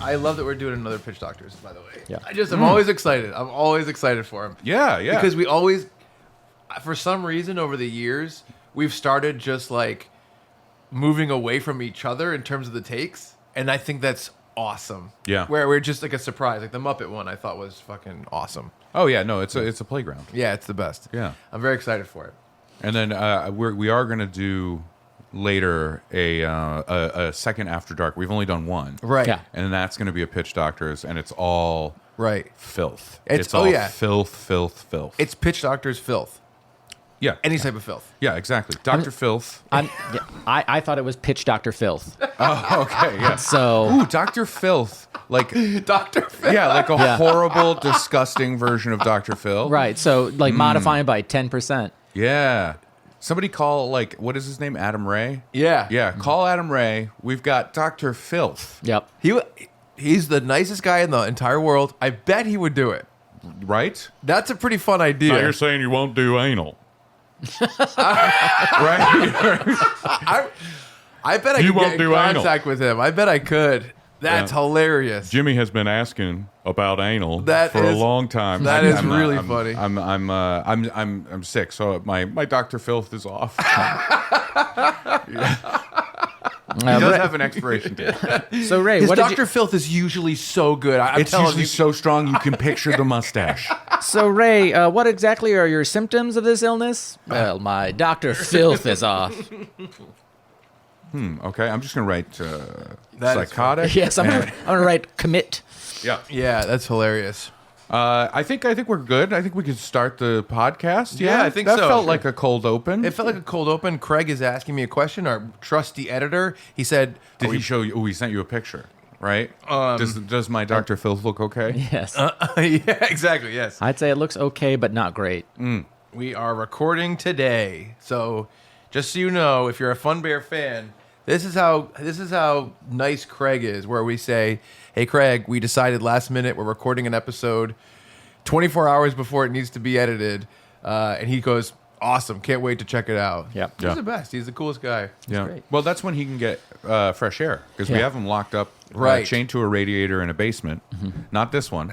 I love that we're doing another Pitch Doctors, by the way. Yeah. I'm always excited. I'm always excited for him. Yeah. Because we always, for some reason over the years, we've started just like moving away from each other in terms of the takes. And I think that's awesome. Yeah. Where we're just like a surprise. Like the Muppet one I thought was fucking awesome. Oh, yeah. No, it's a playground. Yeah, it's the best. Yeah. I'm very excited for it. And then we are going to do later a second After Dark. We've only done one. Right. Yeah. And that's going to be a Pitch Doctors, and it's all filth. It's all filth. It's Pitch Doctors filth. Yeah. Any type of filth. Yeah, exactly. Dr. Filth. I thought it was Pitch Dr. Filth. Oh, okay, yeah. So, ooh, Dr. Filth. Like Dr. Phil. Yeah, like a horrible, disgusting version of Dr. Phil. Right. So, like modifying by 10%. Yeah. Somebody call, like, what is his name? Adam Ray? Yeah. Yeah, call Adam Ray. We've got Dr. Filth. Yep. He's the nicest guy in the entire world. I bet he would do it. Right? That's a pretty fun idea. Now you're saying you won't do anal. Right? I bet I could get in contact with him. I bet I could. That's hilarious. Jimmy has been asking about anal for a long time. That is really funny. I'm sick, so my Dr. Filth is off. He does have an expiration date. So Ray, his what Dr. Filth is usually so good. It's usually so strong you can picture the mustache. So Ray, what exactly are your symptoms of this illness? Well, my Dr. Filth is off. Okay, I'm just gonna write psychotic. Yes, I'm gonna write commit. Yeah, that's hilarious. I think we're good. I think we could start the podcast. Yeah, I think that so. That felt like a cold open. It felt like a cold open. Craig is asking me a question. Our trusty editor. He said, "Did he show you? Oh, he sent you a picture, right? Does my Dr. Filth look okay? Yes. Yeah, exactly. Yes. I'd say it looks okay, but not great. We are recording today, so just so you know, if you're a Fun Bear fan, this is how nice Craig is. Where we say, "Hey, Craig, we decided last minute we're recording an episode 24 hours before it needs to be edited," and he goes, "Awesome, can't wait to check it out." Yep. He's the best. He's the coolest guy. Yeah. great. Well, that's when he can get fresh air because we have him locked up, chained to a radiator in a basement. Not this one.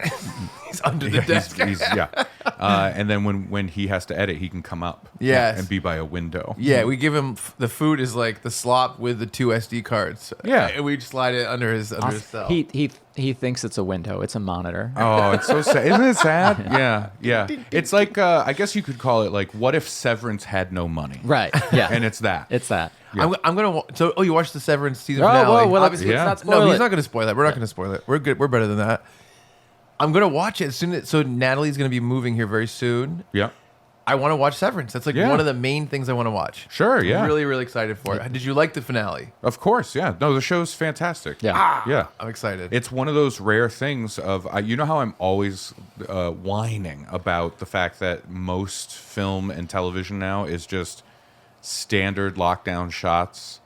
He's under the desk. And then when he has to edit, he can come up. Yes. And be by a window. Yeah, we give him the food is like the slop with the 2 SD cards. Yeah. And we slide it under his cell. He thinks it's a window. It's a monitor. Oh, it's so sad. Isn't it sad? Yeah. It's like, I guess you could call it like, what if Severance had no money? Right. Yeah. And it's that. It's that. Yeah. I'm gonna. So, you watched the Severance season finale? Well, obviously, let's not spoil no, it. he's not gonna spoil that. We're not gonna spoil it. We're good. We're better than that. I'm gonna watch it as soon as. So Natalie's gonna be moving here very soon. Yeah. I want to watch Severance. That's like one of the main things I want to watch. Sure. Yeah. I'm really, really excited for it. Did you like the finale? Of course. Yeah. No, the show's fantastic. Yeah. Yeah. I'm excited. It's one of those rare things of, you know how I'm always whining about the fact that most film and television now is just standard lockdown shots.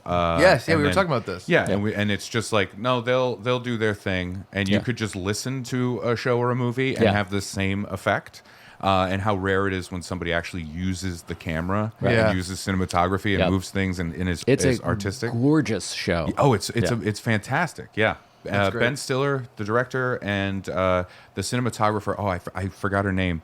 Yes, we were talking about this. Yeah, and it's just like, no, they'll do their thing, and you could just listen to a show or a movie and have the same effect. And how rare it is when somebody actually uses the camera and uses cinematography and moves things and is artistic. Gorgeous show. Oh, it's fantastic. Yeah. Ben Stiller, the director, and the cinematographer. Oh, I forgot her name.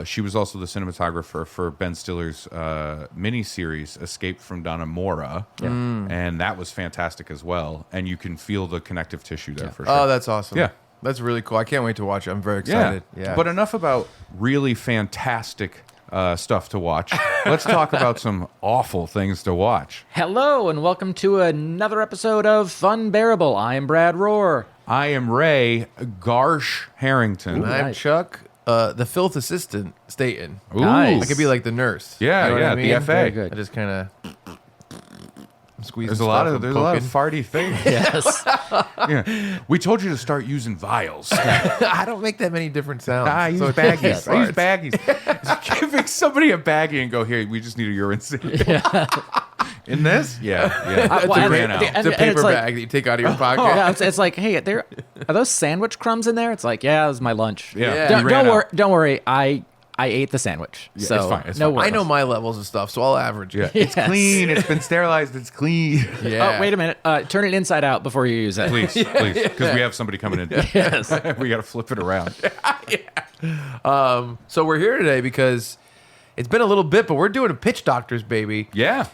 She was also the cinematographer for Ben Stiller's miniseries Escape from Dannemora, and that was fantastic as well. And you can feel the connective tissue there for sure. Oh, that's awesome. Yeah. That's really cool. I can't wait to watch it. I'm very excited. Yeah. But enough about really fantastic stuff to watch. Let's talk about some awful things to watch. Hello, and welcome to another episode of Funbearable. I am Brad Rohr. I am Ray Garsh Harrington. And I'm Chuck, the filth assistant, Staten. Ooh. Nice. I could be like the nurse. Yeah, You know what I mean? the FA. Very good. I just kind of squeeze. There's a lot of farty things. Yes. Yeah. We told you to start using vials. I don't make that many different sounds. I use it's baggies. just I use farts. baggies. Giving somebody a baggie and go, here, we just need a urine seat. In this? Yeah. It's Well, a, and- paper, and- it's a and paper it's like- bag that you take out of your pocket. Yeah, it's like, hey, are those sandwich crumbs in there? It's like, yeah, it was my lunch. Yeah. Yeah. Don't, We ran don't worry. out. Don't worry. I I ate the sandwich. Yeah, So it's fine, it's no fine. worries. I know my levels of stuff, so I'll average. Yeah, it. it's Yes. clean. It's been sterilized. It's clean. Yeah. Oh, wait a minute. Turn it inside out before you use it. Please, please, because we have somebody coming in. Yes. We got to flip it around. So we're here today because it's been a little bit, but we're doing a Pitch Doctors, baby. Yeah.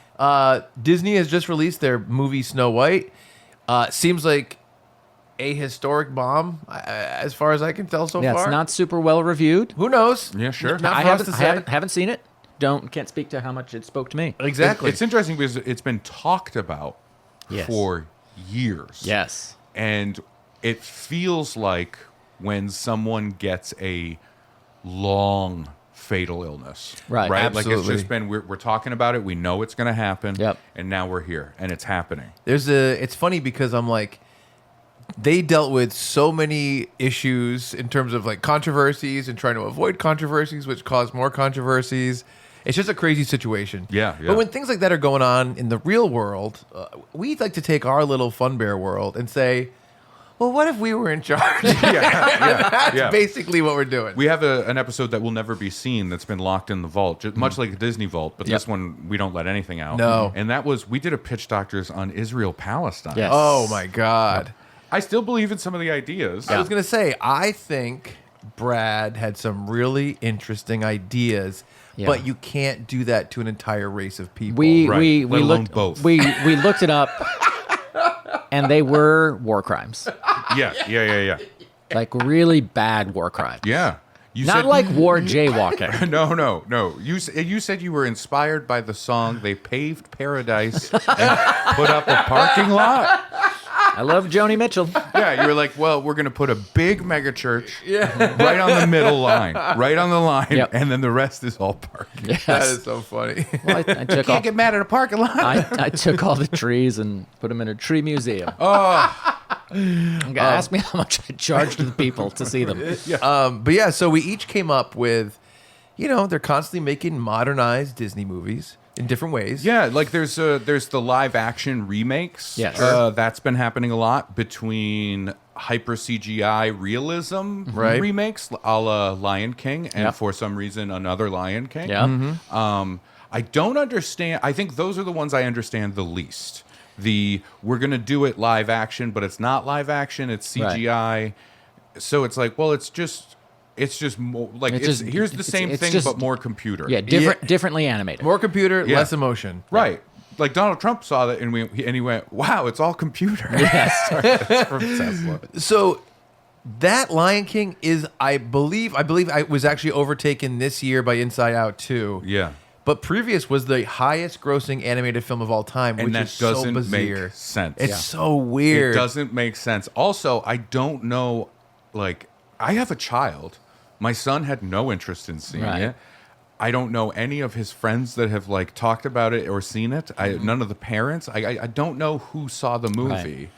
Disney has just released their movie Snow White. Seems like a historic bomb, as far as I can tell so Yeah, far. it's not super well reviewed. Who knows? Yeah, sure. Not I for us to say. haven't seen it. Can't speak to how much it spoke to me. Exactly. It's interesting because it's been talked about Yes. for years. Yes. And it feels like when someone gets a long fatal illness. Right. Right? Like it's Absolutely. just been, we're talking about it. We know it's going to happen. Yep. And now we're here and it's happening. It's funny because I'm like, they dealt with so many issues in terms of like controversies and trying to avoid controversies, which caused more controversies. It's just a crazy situation. Yeah, yeah. But when things like that are going on in the real world, we like to take our little Funbear world and say, well, what if we were in charge? That's yeah. basically what we're doing. We have an episode that will never be seen that's been locked in the vault, just much like a Disney vault, but this one, we don't let anything out. No. And that was, we did a Pitch Doctors on Israel-Palestine. Yes. Oh, my God. I still believe in some of the ideas. I was going to say, I think Brad had some really interesting ideas, Yeah. but you can't do that to an entire race of people. We Right. Let alone looked both. we looked it up, and they were war crimes, Yeah. like really bad war crimes. Yeah. You Not said, like war jaywalking. No. You said you were inspired by the song "They Paved Paradise and Put Up a Parking Lot." I love Joni Mitchell. Yeah, you were like, well, we're gonna put a big mega church, right on the middle line, right on the line, Yep. and then the rest is all parking. Yes. That is so funny. Well, I took all, Can't get mad at a parking lot. I took all the trees and put them in a tree museum. Ask me how much I charged the people to see them. But yeah, so we each came up with, they're constantly making modernized Disney movies in different ways. Yeah, like there's the live action remakes. Yes. That's been happening a lot between hyper CGI realism Right. remakes, a la Lion King, and Yep. for some reason another Lion King. Yeah. I don't understand. I think those are the ones I understand the least. We're gonna do it live action, but it's not live action. It's CGI. So it's like, well, it's just more like here's the same it's thing just- but more computer. Yeah, differently animated. More computer, Yeah. less emotion. Right. Like Donald Trump saw that and he went, "Wow, it's all computer." Yes. That's from Tesla. So that Lion King is, I believe I was actually overtaken this year by Inside Out 2. Yeah. But previous was the highest grossing animated film of all time, And which that is so doesn't bizarre. make sense. It's Yeah. so weird. It doesn't make sense. Also, I don't know, like, I have a child. My son had no interest in seeing Right. it. I don't know any of his friends that have like talked about it or seen it. None of the parents. I don't know who saw the movie.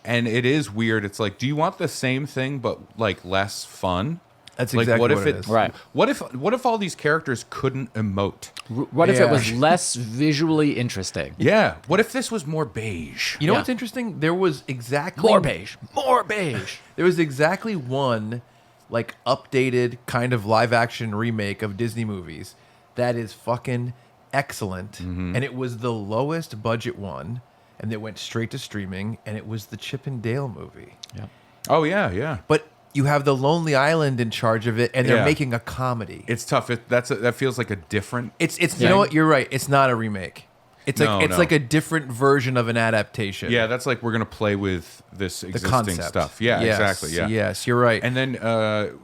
And it is weird. It's like, do you want the same thing but like less fun? That's Like, exactly what if what it it is. Right. What if all these characters couldn't emote? What if it Yeah. was less visually interesting? Yeah. What if this was more beige? You know Yeah. what's interesting? There was exactly More beige. More beige. There was exactly one like updated kind of live action remake of Disney movies that is fucking excellent. Mm-hmm. And it was the lowest budget one, and it went straight to streaming, and it was the Chip and Dale movie. Yeah. Oh yeah. But you have the Lonely Island in charge of it, and they're Yeah. making a comedy. It's tough. That feels like a different. It's you Yeah. know what? You're right. It's not a remake. It's No, like no. like a different version of an adaptation. Yeah, that's like we're gonna play with this The existing concept. stuff. Yeah, Yes, exactly. Yeah. Yes, you're right. And then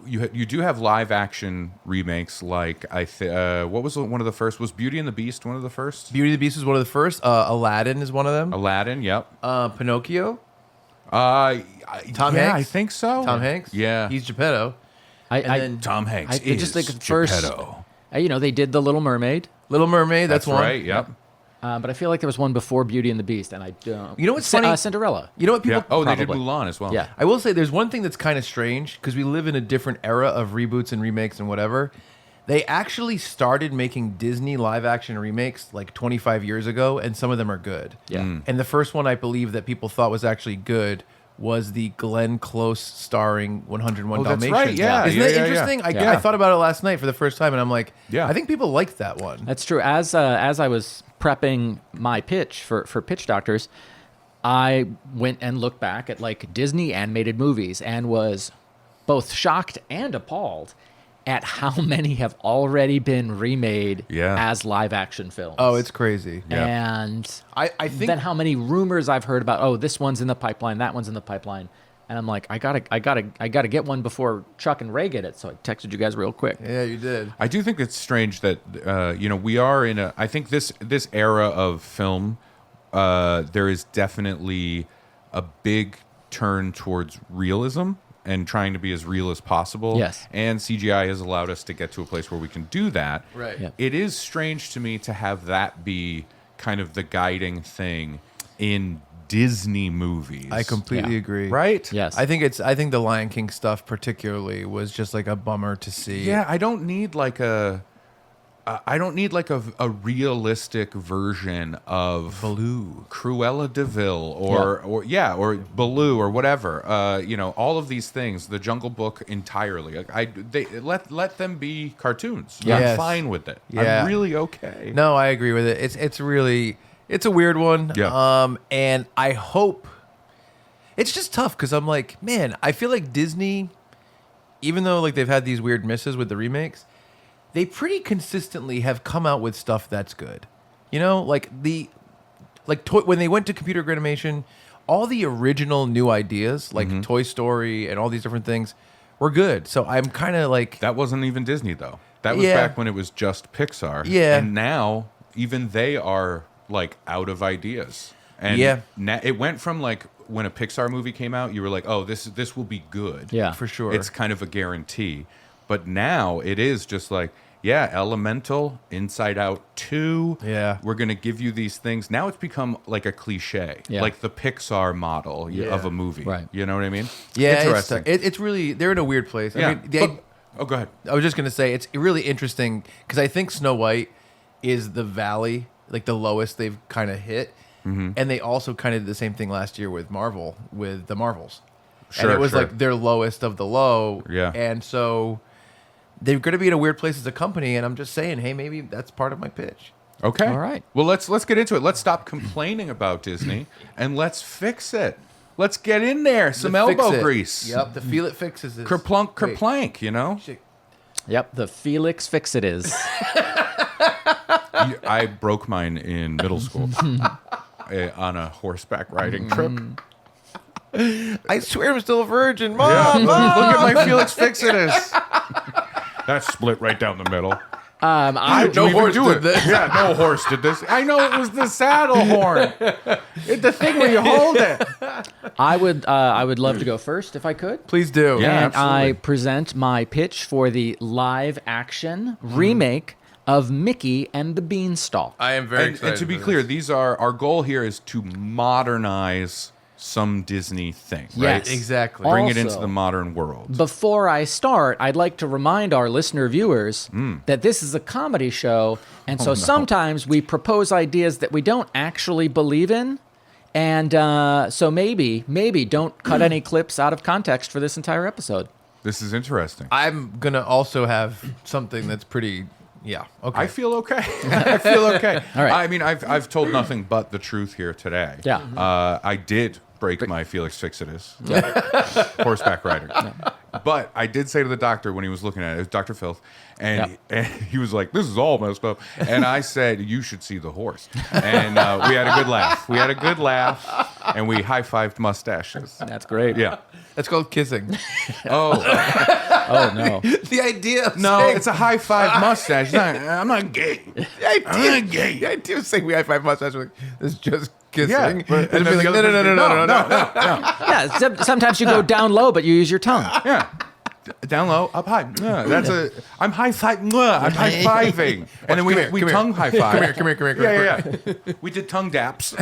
you do have live action remakes. Like what was one of the first? Was Beauty and the Beast one of the first? Beauty and the Beast was one of the first. Aladdin is one of them. Aladdin. Yep. Pinocchio. Tom Tom yeah, Hanks? I think so. Tom Hanks. Yeah. He's Geppetto. I then Tom Hanks. I just think is at first, Geppetto. they did The Little Mermaid, Little Mermaid. That's one. right. Yep. but I feel like there was one before Beauty and the Beast, and I don't. You know what's funny? Cinderella. You know what people? Yeah. Oh, they did Probably. Mulan as well. Yeah. I will say there's one thing that's kind of strange because we live in a different era of reboots and remakes and whatever. They actually started making Disney live action remakes like 25 years ago, and some of them are good. Yeah. Mm. And the first one I believe that people thought was actually good was the Glenn Close starring 101 Oh, that's Dalmatians. right, yeah. Isn't that interesting? Yeah. I thought about it last night for the first time, and I'm like, Yeah. I think people liked that one. That's true. As I was prepping my pitch for Pitch Doctors, I went and looked back at like Disney animated movies and was both shocked and appalled at how many have already been remade as live action films. Oh, it's crazy. And I think then how many rumors I've heard about, oh, this one's in the pipeline, that one's in the pipeline. And I'm like, I gotta get one before Chuck and Ray get it. So I texted you guys real quick. Yeah, you did. I do think it's strange that we are in a. I think this era of film, there is definitely a big turn towards realism and trying to be as real as possible. Yes. And CGI has allowed us to get to a place where we can do that. Right. Yep. It is strange to me to have that be kind of the guiding thing in Disney movies. I completely Yeah. agree. Right? Yes. I think the Lion King stuff particularly was just like a bummer to see. Yeah, I don't need like a realistic version of Baloo. Cruella de Vil or Baloo or whatever. All of these things. The Jungle Book entirely. Let them be cartoons. Yes. I'm fine with it. Yeah. I'm really okay. No, I agree with it. It's a weird one. Yeah. And I hope it's just tough because I'm like, man, I feel like Disney, even though like they've had these weird misses with the remakes, they pretty consistently have come out with stuff that's good. You know, like when they went to computer animation, all the original new ideas, like Toy Story and all these different things, were good. So I'm kind of like, That wasn't even Disney though. That was Yeah. back when it was just Pixar. Yeah. And now even they are like out of ideas. And Yeah. it went from like when a Pixar movie came out, you were like, oh, this will be good. Yeah. for sure. It's kind of a guarantee. But now it is just like, yeah, Elemental, Inside Out 2. Yeah. We're going to give you these things. Now it's become like a cliche, Yeah. like the Pixar model Yeah. of a movie. Right. You know what I mean? yeah, Interesting. it's really, they're in a weird place. yeah. I mean, Go ahead. I was just gonna say it's really interesting because I think Snow White is the valley, like the lowest they've kind of hit, and they also kind of did the same thing last year with Marvel, with the Marvels, and it was sure. like their lowest of the low, Yeah. and so they're going to be in a weird place as a company, and I'm just saying, hey, maybe that's part of my pitch. Okay. All right. Well, let's get into it. Let's stop complaining about Disney and let's fix it. Let's get in there. Some The fix elbow it. grease. Yep, the feel it fixes this. Kerplunk, Wait. kerplank, you know? Shit. Yep, the Felix Fix It is. I broke mine in middle school on a horseback riding trip. I swear I'm still a virgin, Mom. Yeah. Mom! Look at my Felix Fixidus. That's split right down the middle. No You even horse do did it. this. Yeah, no horse did this. I know it was the saddle horn. It's the thing where you hold it. I would love to go first if I could. Please do. Yeah. And I absolutely. present my pitch for the live action remake of Mickey and the Beanstalk. I am very excited. And to be for clear, this. these are our goal here is to modernize some Disney thing, right? Yes. Exactly. Bring it into Also- the modern world. Before I start, I'd like to remind our listener viewers that this is a comedy show, and so sometimes we propose ideas that we don't actually believe in. And so maybe don't cut any clips out of context for this entire episode. This is interesting. I'm gonna also have something that's pretty. Yeah. Okay. I feel okay. I feel okay. All right. I mean, I've told nothing but the truth here today. Yeah. I did break my Felix Fixidus, horseback rider. But I did say to the doctor when he was looking at it was Dr. Filth, and he was like, "This is all messed up." And I said, "You should see the horse." And we had a good laugh. And we high-fived mustaches. That's great. Yeah. That's called kissing. Oh Oh no. The idea of no, saying, it's a high-five mustache. I'm not gay. I'm not gay. The idea of saying we high five mustache, like, this is just kissing. Yeah, and but- then and be then like, the other no. person- Yeah, sometimes you go down low, but you use your tongue. Yeah. Down low, up high. Yeah, I'm high five. I'm high fiving, and then we Come here. tongue high five. Come here. Yeah. We did tongue daps.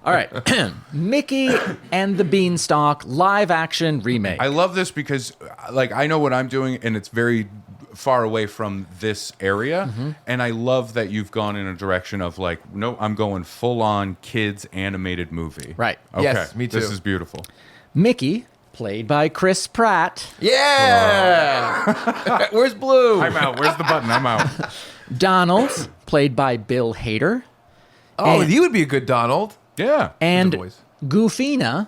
All right. Mickey and the Beanstalk live action remake. I love this because, like, I know what I'm doing, and it's very far away from this area. And I love that you've gone in a direction of like, no, I'm going full on kids animated movie. Right. Okay. Yes, me too. This is beautiful. Mickey, played by Chris Pratt. Yeah. Where's Blue? I'm out. Where's the button? I'm out. Donald, played by Bill Hader. Oh, And- you would be a good Donald. Yeah. And He's a voice. Goofina,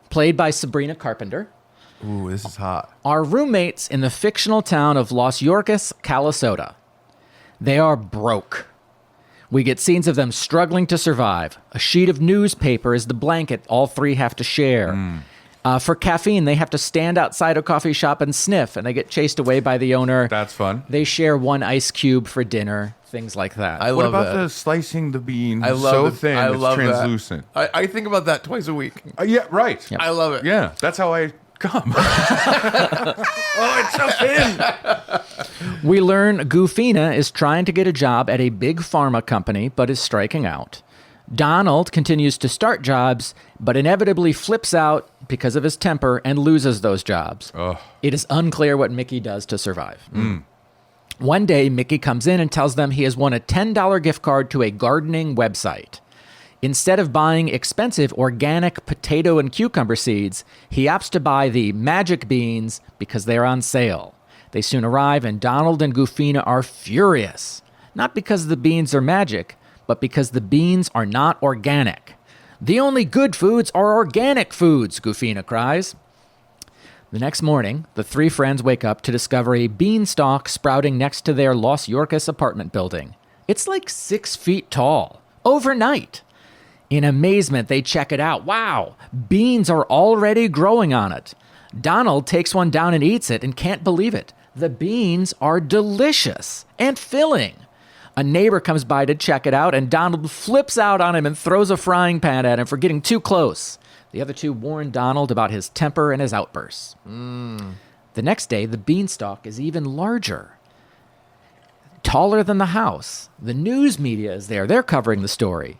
played by Sabrina Carpenter, Ooh, this is hot. are roommates in the fictional town of Los Yorkes, Calisota. They are broke. We get scenes of them struggling to survive. A sheet of newspaper is the blanket all three have to share. For caffeine, they have to stand outside a coffee shop and sniff, and they get chased away by the owner. That's fun. They share one ice cube for dinner, things like that. I What love about that. the slicing the bean I love so the- thin I it's love that. translucent? I think about that twice a week. Yeah, right. I love it. Yeah, that's how I come. Oh, it's so thin. We learn Goofina is trying to get a job at a big pharma company, but is striking out. Donald continues to start jobs, but inevitably flips out because of his temper and loses those jobs. It is unclear what Mickey does to survive. One day, Mickey comes in and tells them he has won a $10 gift card to a gardening website. Instead of buying expensive organic potato and cucumber seeds, he opts to buy the magic beans because they're on sale. They soon arrive, and Donald and Goofina are furious. Not because the beans are magic, but because the beans are not organic. The only good foods are organic foods, Goofina cries. The next morning, the three friends wake up to discover a beanstalk sprouting next to their Los Yorkes apartment building. It's like 6 feet tall, overnight. In amazement, they check it out. Wow, beans are already growing on it. Donald takes one down and eats it and can't believe it. The beans are delicious and filling. A neighbor comes by to check it out, and Donald flips out on him and throws a frying pan at him for getting too close. The other two warn Donald about his temper and his outbursts. The next day, the beanstalk is even larger, taller than the house. The news media is there. They're covering the story.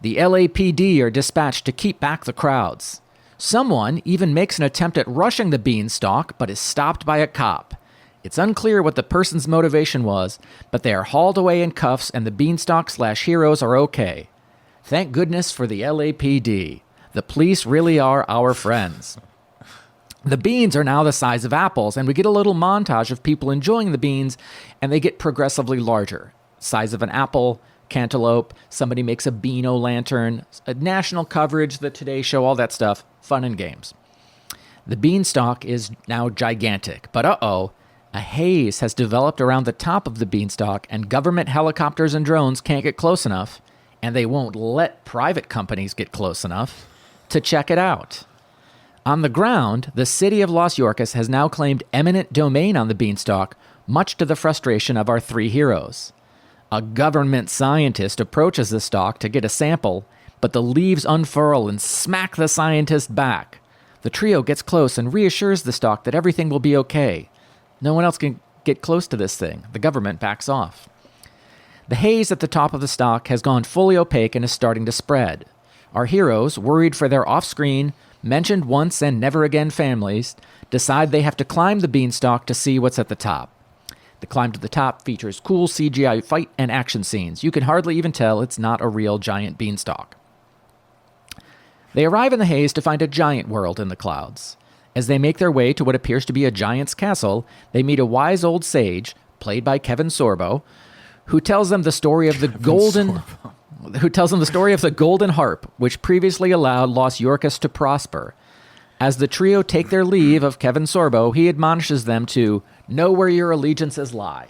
The LAPD are dispatched to keep back the crowds. Someone even makes an attempt at rushing the beanstalk, but is stopped by a cop. It's unclear what the person's motivation was, but they are hauled away in cuffs, and the beanstalk/heroes are okay. Thank goodness for the LAPD. The police really are our friends. The beans are now the size of apples, and we get a little montage of people enjoying the beans, and they get progressively larger. Size of an apple, cantaloupe, somebody makes a beano lantern, a national coverage, the Today Show, all that stuff, fun and games. The beanstalk is now gigantic, but a haze has developed around the top of the beanstalk, and government helicopters and drones can't get close enough, and they won't let private companies get close enough to check it out. On the ground, the city of Los Yorkes has now claimed eminent domain on the beanstalk, much to the frustration of our three heroes. A government scientist approaches the stalk to get a sample, but the leaves unfurl and smack the scientist back. The trio gets close and reassures the stalk that everything will be okay. No one else can get close to this thing. The government backs off. The haze at the top of the stalk has gone fully opaque and is starting to spread. Our heroes, worried for their off-screen, mentioned once and never again families, decide they have to climb the beanstalk to see what's at the top. The climb to the top features cool CGI fight and action scenes. You can hardly even tell it's not a real giant beanstalk. They arrive in the haze to find a giant world in the clouds. As they make their way to what appears to be a giant's castle, they meet a wise old sage, played by Kevin Sorbo, who tells them the story of the golden harp, which previously allowed Los Yorkes to prosper. As the trio take their leave of Kevin Sorbo, he admonishes them to know where your allegiances lie.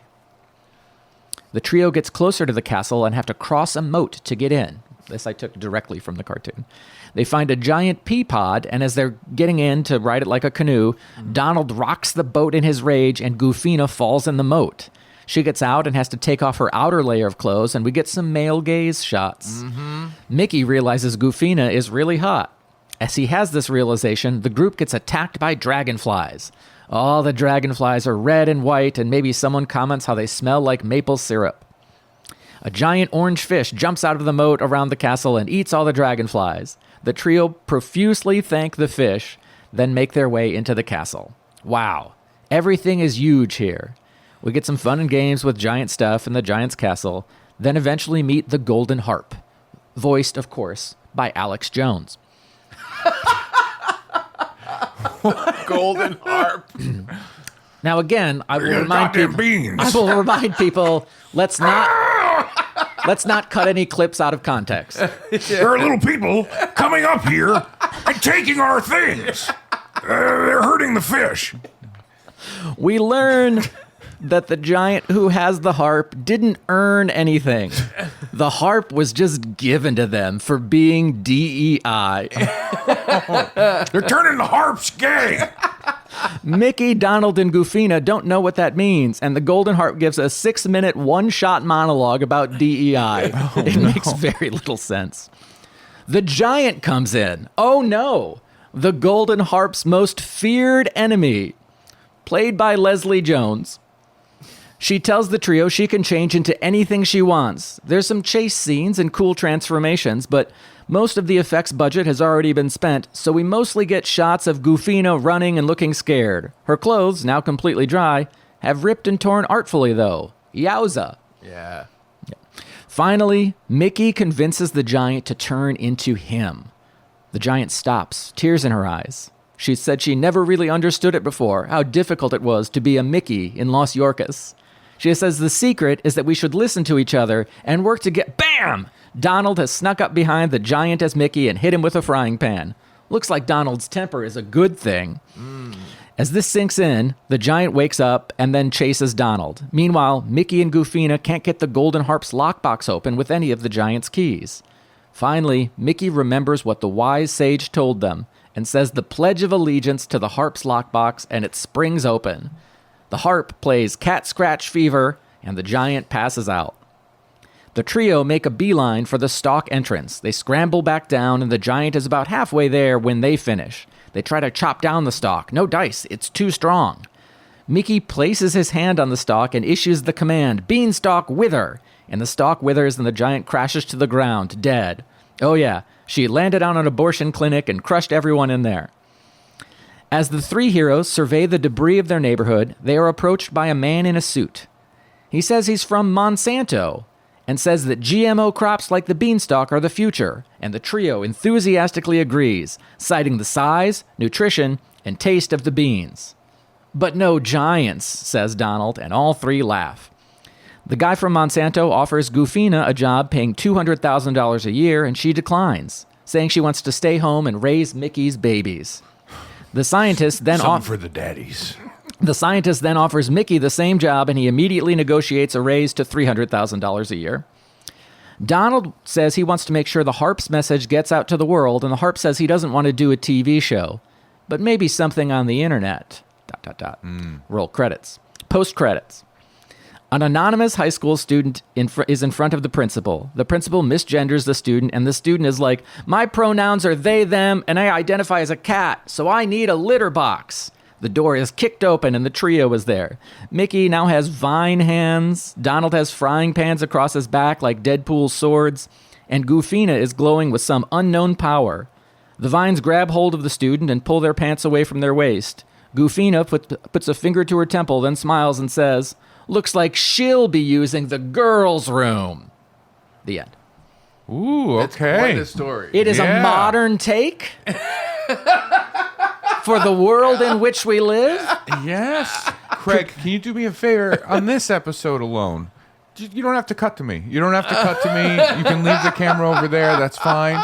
The trio gets closer to the castle and have to cross a moat to get in. This I took directly from the cartoon. They find a giant pea pod, and as they're getting in to ride it like a canoe, Donald rocks the boat in his rage, and Goofina falls in the moat. She gets out and has to take off her outer layer of clothes, and we get some male gaze shots. Mickey realizes Goofina is really hot. As he has this realization, the group gets attacked by dragonflies. All the dragonflies are red and white, and maybe someone comments how they smell like maple syrup. A giant orange fish jumps out of the moat around the castle and eats all the dragonflies. The trio profusely thank the fish, then make their way into the castle. Wow, everything is huge here. We get some fun and games with giant stuff in the giant's castle, then eventually meet the Golden Harp, voiced, of course, by Alex Jones. Golden harp. Now, again, I will remind people, let's not cut any clips out of context. There are little people coming up here and taking our things. They're hurting the fish. We learn that the giant who has the harp didn't earn anything. The harp was just given to them for being DEI. They're turning the harps gay. Mickey, Donald, and Goofina don't know what that means, and the Golden Harp gives a 6-minute one-shot monologue about DEI. It makes very little sense. The giant comes in. Oh no! The Golden Harp's most feared enemy, played by Leslie Jones. She tells the trio she can change into anything she wants. There's some chase scenes and cool transformations, but most of the effects budget has already been spent, so we mostly get shots of Goofina running and looking scared. Her clothes, now completely dry, have ripped and torn artfully, though. Yowza. Yeah. Finally, Mickey convinces the giant to turn into him. The giant stops, tears in her eyes. She said she never really understood it before, how difficult it was to be a Mickey in Los Yorkis. She says the secret is that we should listen to each other and work to get... BAM! Donald has snuck up behind the giant as Mickey and hit him with a frying pan. Looks like Donald's temper is a good thing. As this sinks in, the giant wakes up and then chases Donald. Meanwhile, Mickey and Goofina can't get the Golden Harp's lockbox open with any of the giant's keys. Finally, Mickey remembers what the wise sage told them and says the Pledge of Allegiance to the harp's lockbox, and it springs open. The harp plays Cat Scratch Fever, and the giant passes out. The trio make a beeline for the stalk entrance. They scramble back down, and the giant is about halfway there when they finish. They try to chop down the stalk. No dice, it's too strong. Mickey places his hand on the stalk and issues the command, Beanstalk wither, and the stalk withers and the giant crashes to the ground, dead. Oh yeah, she landed on an abortion clinic and crushed everyone in there. As the three heroes survey the debris of their neighborhood, they are approached by a man in a suit. He says he's from Monsanto, and says that GMO crops like the beanstalk are the future, and the trio enthusiastically agrees, citing the size, nutrition, and taste of the beans. But no giants, says Donald, and all three laugh. The guy from Monsanto offers Goofina a job paying $200,000 a year, and she declines, saying she wants to stay home and raise Mickey's babies. The scientist then for the daddies. The scientist then offers Mickey the same job, and he immediately negotiates a raise to $300,000 a year. Donald says he wants to make sure the harp's message gets out to the world, and the harp says he doesn't want to do a TV show, but maybe something on the internet. ... Roll credits. Post credits. An anonymous high school student is in front of the principal. The principal misgenders the student, and the student is like, my pronouns are they, them, and I identify as a cat, so I need a litter box. The door is kicked open, and the trio is there. Mickey now has vine hands. Donald has frying pans across his back like Deadpool's swords. And Goofina is glowing with some unknown power. The vines grab hold of the student and pull their pants away from their waist. Goofina puts a finger to her temple, then smiles and says, looks like she'll be using the girls' room. The end. Ooh, It's okay. quite a story. It is a modern take for the world in which we live. Yes. Craig, can you do me a favor on this episode alone? You don't have to cut to me. You don't have to cut to me. You can leave the camera over there. That's fine.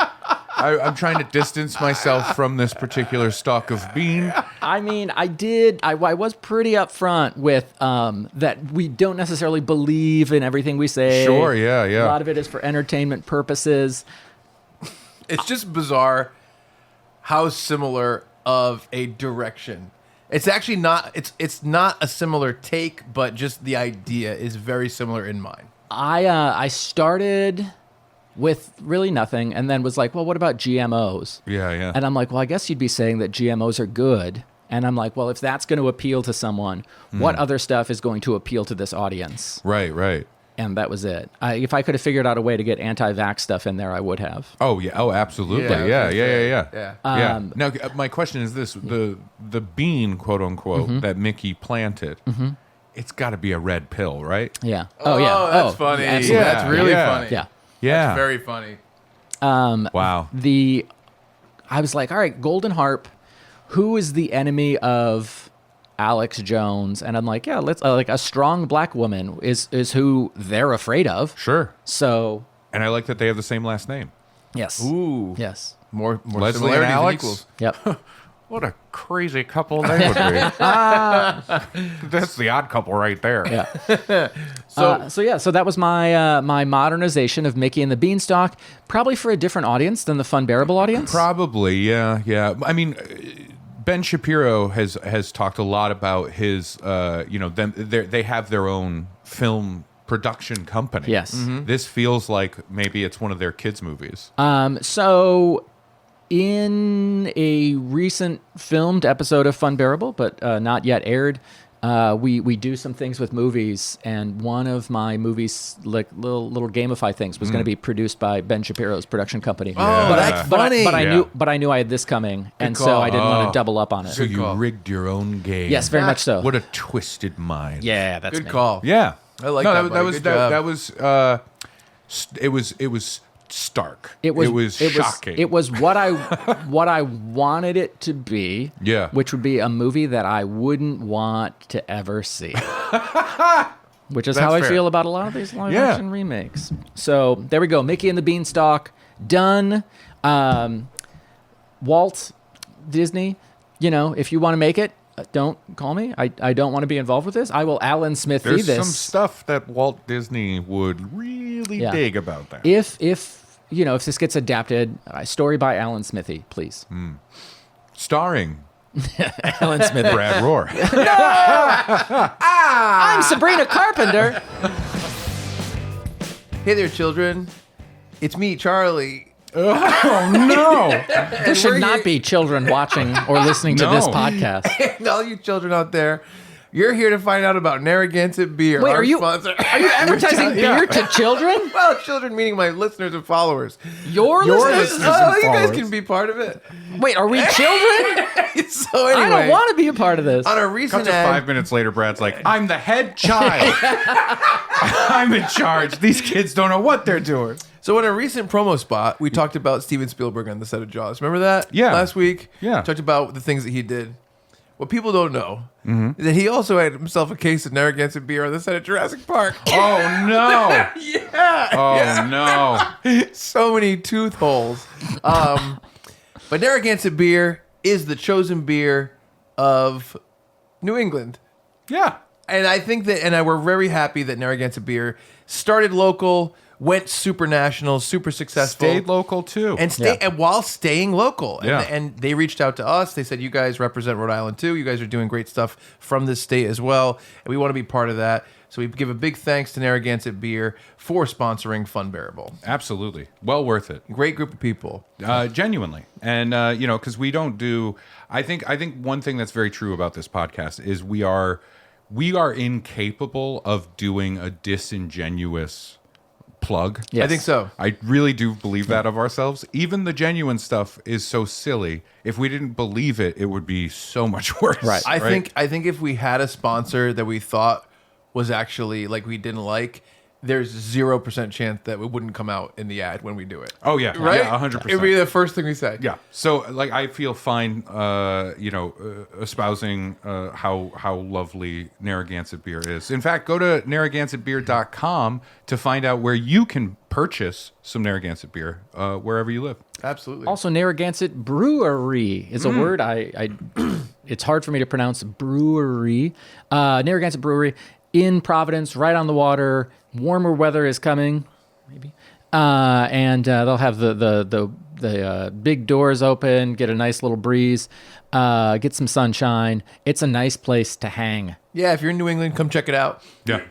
I'm trying to distance myself from this particular stalk of bean. I mean, I was pretty upfront with that we don't necessarily believe in everything we say. Sure, yeah. A lot of it is for entertainment purposes. It's just bizarre how similar of a direction. It's actually not. It's not a similar take, but just the idea is very similar in mine. I started with really nothing, and then was like, well, what about GMOs? Yeah. And I'm like, well, I guess you'd be saying that GMOs are good. And I'm like, well, if that's going to appeal to someone, what other stuff is going to appeal to this audience? Right. And that was it. If I could have figured out a way to get anti-vax stuff in there, I would have. Oh yeah. Oh, absolutely. Yeah, Yeah. Now, my question is this: the bean, quote unquote, that Mickey planted. it's got to be a red pill, right? Yeah. Oh, yeah. that's funny. Absolutely. That's really Yeah. funny. Yeah. Yeah. That's very funny. Wow. I was like, all right, Golden Harp, who is the enemy of Alex Jones? And I'm like, yeah, let's like a strong black woman is who they're afraid of. Sure. So And I like that they have the same last name. yes. Ooh. Yes. More Leslie and similarities than Alex? equals. Yep. What a crazy couple they would be. That's the odd couple right there. Yeah. So that was my my modernization of Mickey and the Beanstalk, probably for a different audience than the Funbearable audience. Probably, yeah. I mean, Ben Shapiro has talked a lot about his, they have their own film production company. Yes. Mhm. This feels like maybe it's one of their kids' movies. So in a recent filmed episode of Funbearable, but not yet aired, we do some things with movies, and one of my movies, like little gamify things, was going to be produced by Ben Shapiro's production company. Oh, that's funny. But I knew I had this coming, and so call. I didn't want to double up on it. So you call. rigged your own game. Yes, very much so. What a twisted mind. Yeah, that's Good me. call. Yeah. I like no, that, buddy. was Good job. that was it was stark. It was shocking. It was what I wanted it to be. Yeah. Which would be a movie that I wouldn't want to ever see. Which is how I fair. feel about a lot of these live Yeah. action remakes. So there we go. Mickey and the Beanstalk, done. Walt Disney, if you want to make it, don't call me. I don't want to be involved with this. I will Alan Smith There's this. some stuff that Walt Disney would really Yeah. dig about that. If this gets adapted, story by Alan Smithy, please. Starring Alan Smithy. Brad Rohr. I'm Sabrina Carpenter. Hey there, children. It's me, Charlie. Oh no! There should not be children watching or listening to this No. podcast. And all you children out there, you're here to find out about Narragansett Beer, Wait, our are you sponsor. advertising beer to children? Well, children meaning my listeners and followers. Your listeners? listeners. Oh, and you guys followers. can be part of it. Wait, are we children? So anyway, I don't want to be a part of this. on a Cut recent to ad, 5 minutes later, Brad's like, "I'm the head child. I'm in charge. These kids don't know what they're doing." So in a recent promo spot, we talked about Steven Spielberg on the set of Jaws. Remember that? Yeah. Last week? Yeah. Talked about the things that he did. What people don't know is that he also had himself a case of Narragansett Beer on the set of Jurassic Park. Oh no! Yeah. Oh no! So many tooth holes. But Narragansett Beer is the chosen beer of New England. Yeah. And I think that, and we're very happy that Narragansett Beer started local, went super national, super successful. Stayed local too. And while staying local. And, Yeah. and they reached out to us. They said, you guys represent Rhode Island too. You guys are doing great stuff from this state as well. And we want to be part of that. So we give a big thanks to Narragansett Beer for sponsoring Funbearable. Absolutely, well worth it. Great group of people. Genuinely, and because we don't do. I think one thing that's very true about this podcast is we are incapable of doing a disingenuous plug. Yes. I think so. I really do believe that of ourselves. Even the genuine stuff is so silly. If we didn't believe it, it would be so much worse. Right. I think if we had a sponsor that we thought was actually like we didn't like, there's 0% chance that it wouldn't come out in the ad when we do it. Oh yeah, Right? Yeah, 100%. It'd be the first thing we say. Yeah. So like I feel fine espousing how lovely Narragansett Beer is. In fact, go to narragansettbeer.com to find out where you can purchase some Narragansett beer wherever you live. Absolutely. Also, Narragansett Brewery is a word I it's hard for me to pronounce. Brewery. Narragansett Brewery in Providence, right on the water. Warmer weather is coming, maybe. And they'll have the big doors open, get a nice little breeze, get some sunshine. It's a nice place to hang. Yeah, if you're in New England, come check it out. Yeah.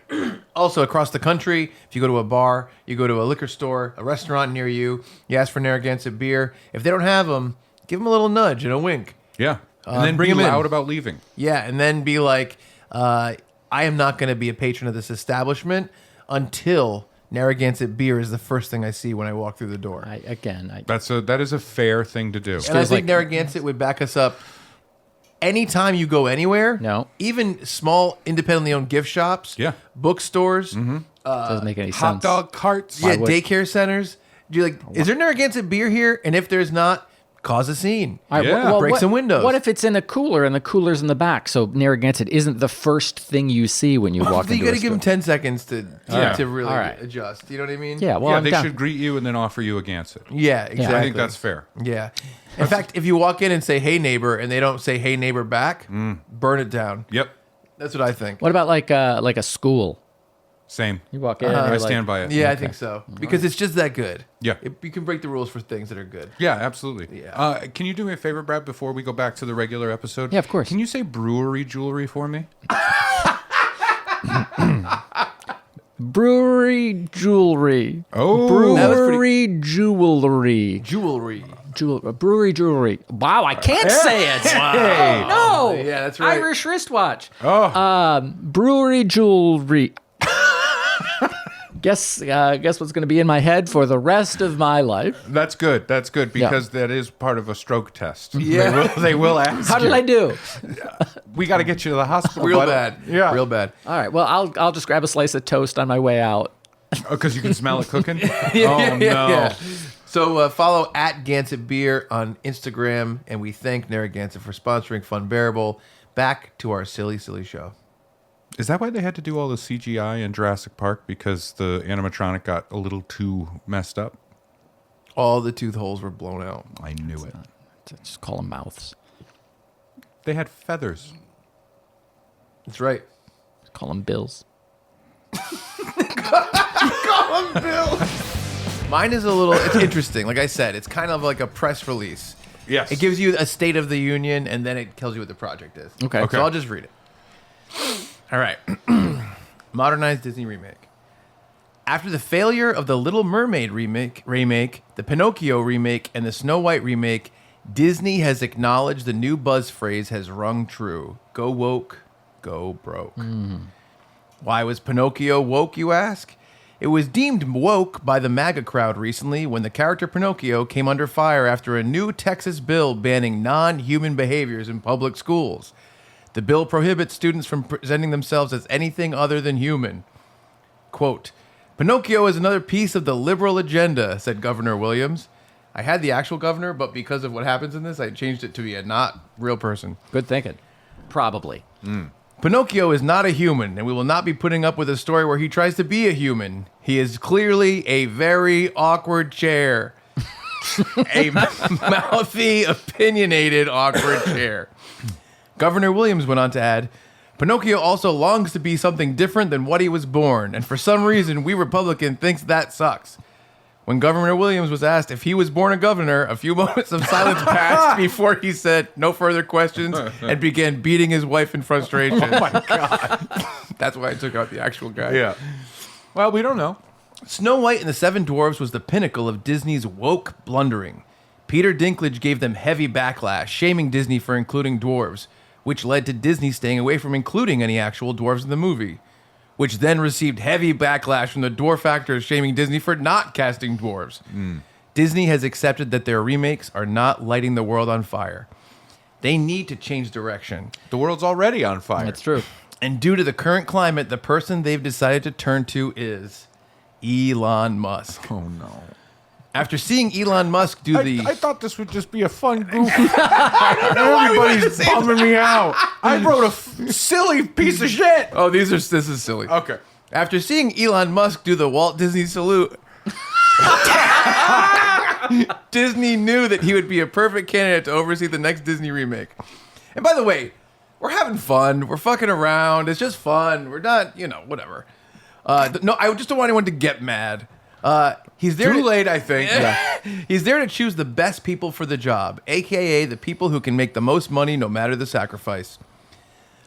Also, across the country, if you go to a bar, you go to a liquor store, a restaurant near you, you ask for Narragansett Beer. If they don't have them, give them a little nudge and a wink. Yeah. And then bring be 'em in. loud about leaving. Yeah, and then be like, I am not going to be a patron of this establishment until Narragansett Beer is the first thing I see when I walk through the door. That is a fair thing to do. And I think Narragansett would back us up anytime you go anywhere, No. even small independently owned gift shops, Yeah. bookstores, Doesn't make any Hot sense. dog carts. yeah, would- daycare centers. Do you like? Is there Narragansett beer here? And if there's not, cause a scene. All right, Yeah. Break what, some windows. What if it's in a cooler and the cooler's in the back? So Narragansett isn't the first thing you see when you walk You into got a to give them store. 10 seconds to really All right. adjust. You know what I mean? Yeah, well, Yeah, I'm they down. should greet you and then offer you a Gansett. Yeah, exactly. I think that's fair. Yeah. In fact, if you walk in and say, "Hey neighbor," and they don't say, "Hey neighbor" back, burn it down. Yep. That's what I think. What about like a school? Same. You walk in. I you're stand like, by it. Yeah, I think so. Because it's just that good. Yeah. You can break the rules for things that are good. Yeah, absolutely. Yeah. Can you do me a favor, Brad, before we go back to the regular episode? Yeah, of course. Can you say brewery jewelry for me? Brewery jewelry. Oh. That was Brewery jewelry. Jewelry. Brewery jewelry. Wow, I can't say it. Hey. No. Yeah, that's right. Irish wristwatch. Oh. Brewery jewelry. Guess what's going to be in my head for the rest of my life. That's good. That's good because that is part of a stroke test. Yeah. They will ask How you. did I do? We got to get you to the hospital. Real buddy. bad. Yeah. Real bad. All right. Well, I'll just grab a slice of toast on my way out. Because you can smell it cooking? Oh, Yeah, no. yeah. So follow at Gansett Beer on Instagram, and we thank Narragansett for sponsoring Funbearable. Back to our silly show. Is that why they had to do all the CGI in Jurassic Park? Because the animatronic got a little too messed up? All the tooth holes were blown out. I knew it. Just call them mouths. They had feathers. That's right. Call them bills. Mine is it's interesting. Like I said, it's kind of like a press release. Yes. It gives you a State of the Union, and then it tells you what the project is. Okay. So I'll just read it. All right. Modernized Disney remake. After the failure of the Little Mermaid remake, the Pinocchio remake, and the Snow White remake, Disney has acknowledged the new buzz phrase has rung true. Go woke, go broke. Why was Pinocchio woke, you ask? It was deemed woke by the MAGA crowd recently when the character Pinocchio came under fire after a new Texas bill banning non-human behaviors in public schools. The bill prohibits students from presenting themselves as anything other than human. Quote, Pinocchio is another piece of the liberal agenda, said Governor Williams. I had the actual governor, but because of what happens in this, I changed it to be a not real person. Good thinking. Probably. Pinocchio is not a human, and we will not be putting up with a story where he tries to be a human. He is clearly a very awkward chair. A mouthy, opinionated, awkward chair. Governor Williams went on to add, Pinocchio also longs to be something different than what he was born, and for some reason, we Republican thinks that sucks. When Governor Williams was asked if he was born a governor, a few moments of silence passed before he said no further questions and began beating his wife in frustration. Oh my God. That's why I took out the actual guy. Yeah. Well, we don't know. Snow White and the Seven Dwarfs was the pinnacle of Disney's woke blundering. Peter Dinklage gave them heavy backlash, shaming Disney for including dwarves, which led to Disney staying away from including any actual dwarves in the movie, which then received heavy backlash from the dwarf actors shaming Disney for not casting dwarves. Disney has accepted that their remakes are not lighting the world on fire. They need to change direction. The world's already on fire. That's true. And due to the current climate, the person they've decided to turn to is Elon Musk. Oh, no. After seeing Elon Musk do I thought this would just be a fun goof. Everybody's bumming me out. I wrote a silly piece of shit. Oh, this is silly. Okay. After seeing Elon Musk do the Walt Disney salute, Disney knew that he would be a perfect candidate to oversee the next Disney remake. And by the way, we're having fun. We're fucking around. It's just fun. We're not, whatever. No, I just don't want anyone to get mad. He's there. Too late, I think. He's there to choose the best people for the job, aka the people who can make the most money no matter the sacrifice.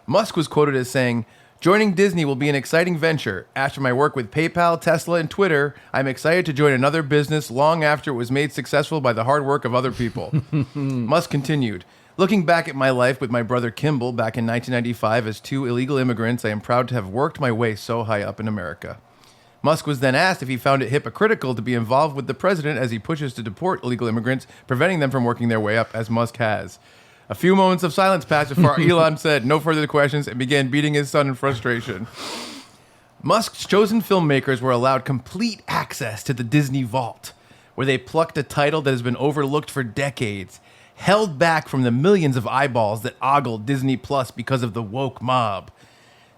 Musk was quoted as saying, joining Disney will be an exciting venture. After my work with PayPal, Tesla, and Twitter, I'm excited to join another business long after it was made successful by the hard work of other people. Musk continued, looking back at my life with my brother Kimball back in 1995 as two illegal immigrants, I am proud to have worked my way so high up in America. Musk was then asked if he found it hypocritical to be involved with the president as he pushes to deport illegal immigrants, preventing them from working their way up as Musk has. A few moments of silence passed before Elon said no further questions and began beating his son in frustration. Musk's chosen filmmakers were allowed complete access to the Disney Vault, where they plucked a title that has been overlooked for decades, held back from the millions of eyeballs that ogle Disney Plus because of the woke mob.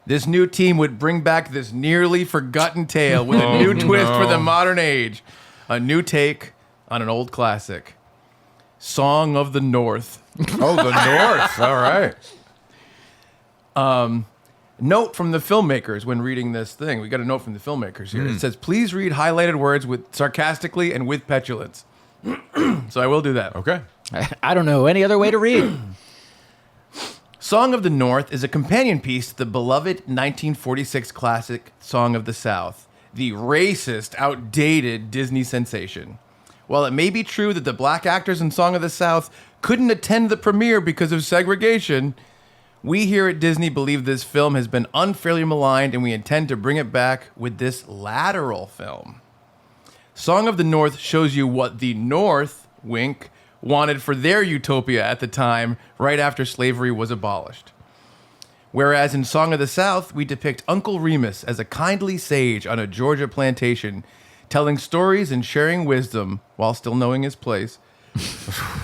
This new team would bring back this nearly forgotten tale with a new twist for the modern age, a new take on an old classic. Song of the North. Oh, the North. All right. Note from the filmmakers when reading this thing. We got a note from the filmmakers here. It says, please read highlighted words with sarcastically and with petulance. So I will do that. Okay. I don't know any other way to read. Song of the North is a companion piece to the beloved 1946 classic Song of the South, the racist, outdated Disney sensation. While it may be true that the black actors in Song of the South couldn't attend the premiere because of segregation, we here at Disney believe this film has been unfairly maligned, and we intend to bring it back with this lateral film. Song of the North shows you what the North, wink, wanted for their utopia at the time, right after slavery was abolished. Whereas in Song of the South, we depict Uncle Remus as a kindly sage on a Georgia plantation, telling stories and sharing wisdom while still knowing his place.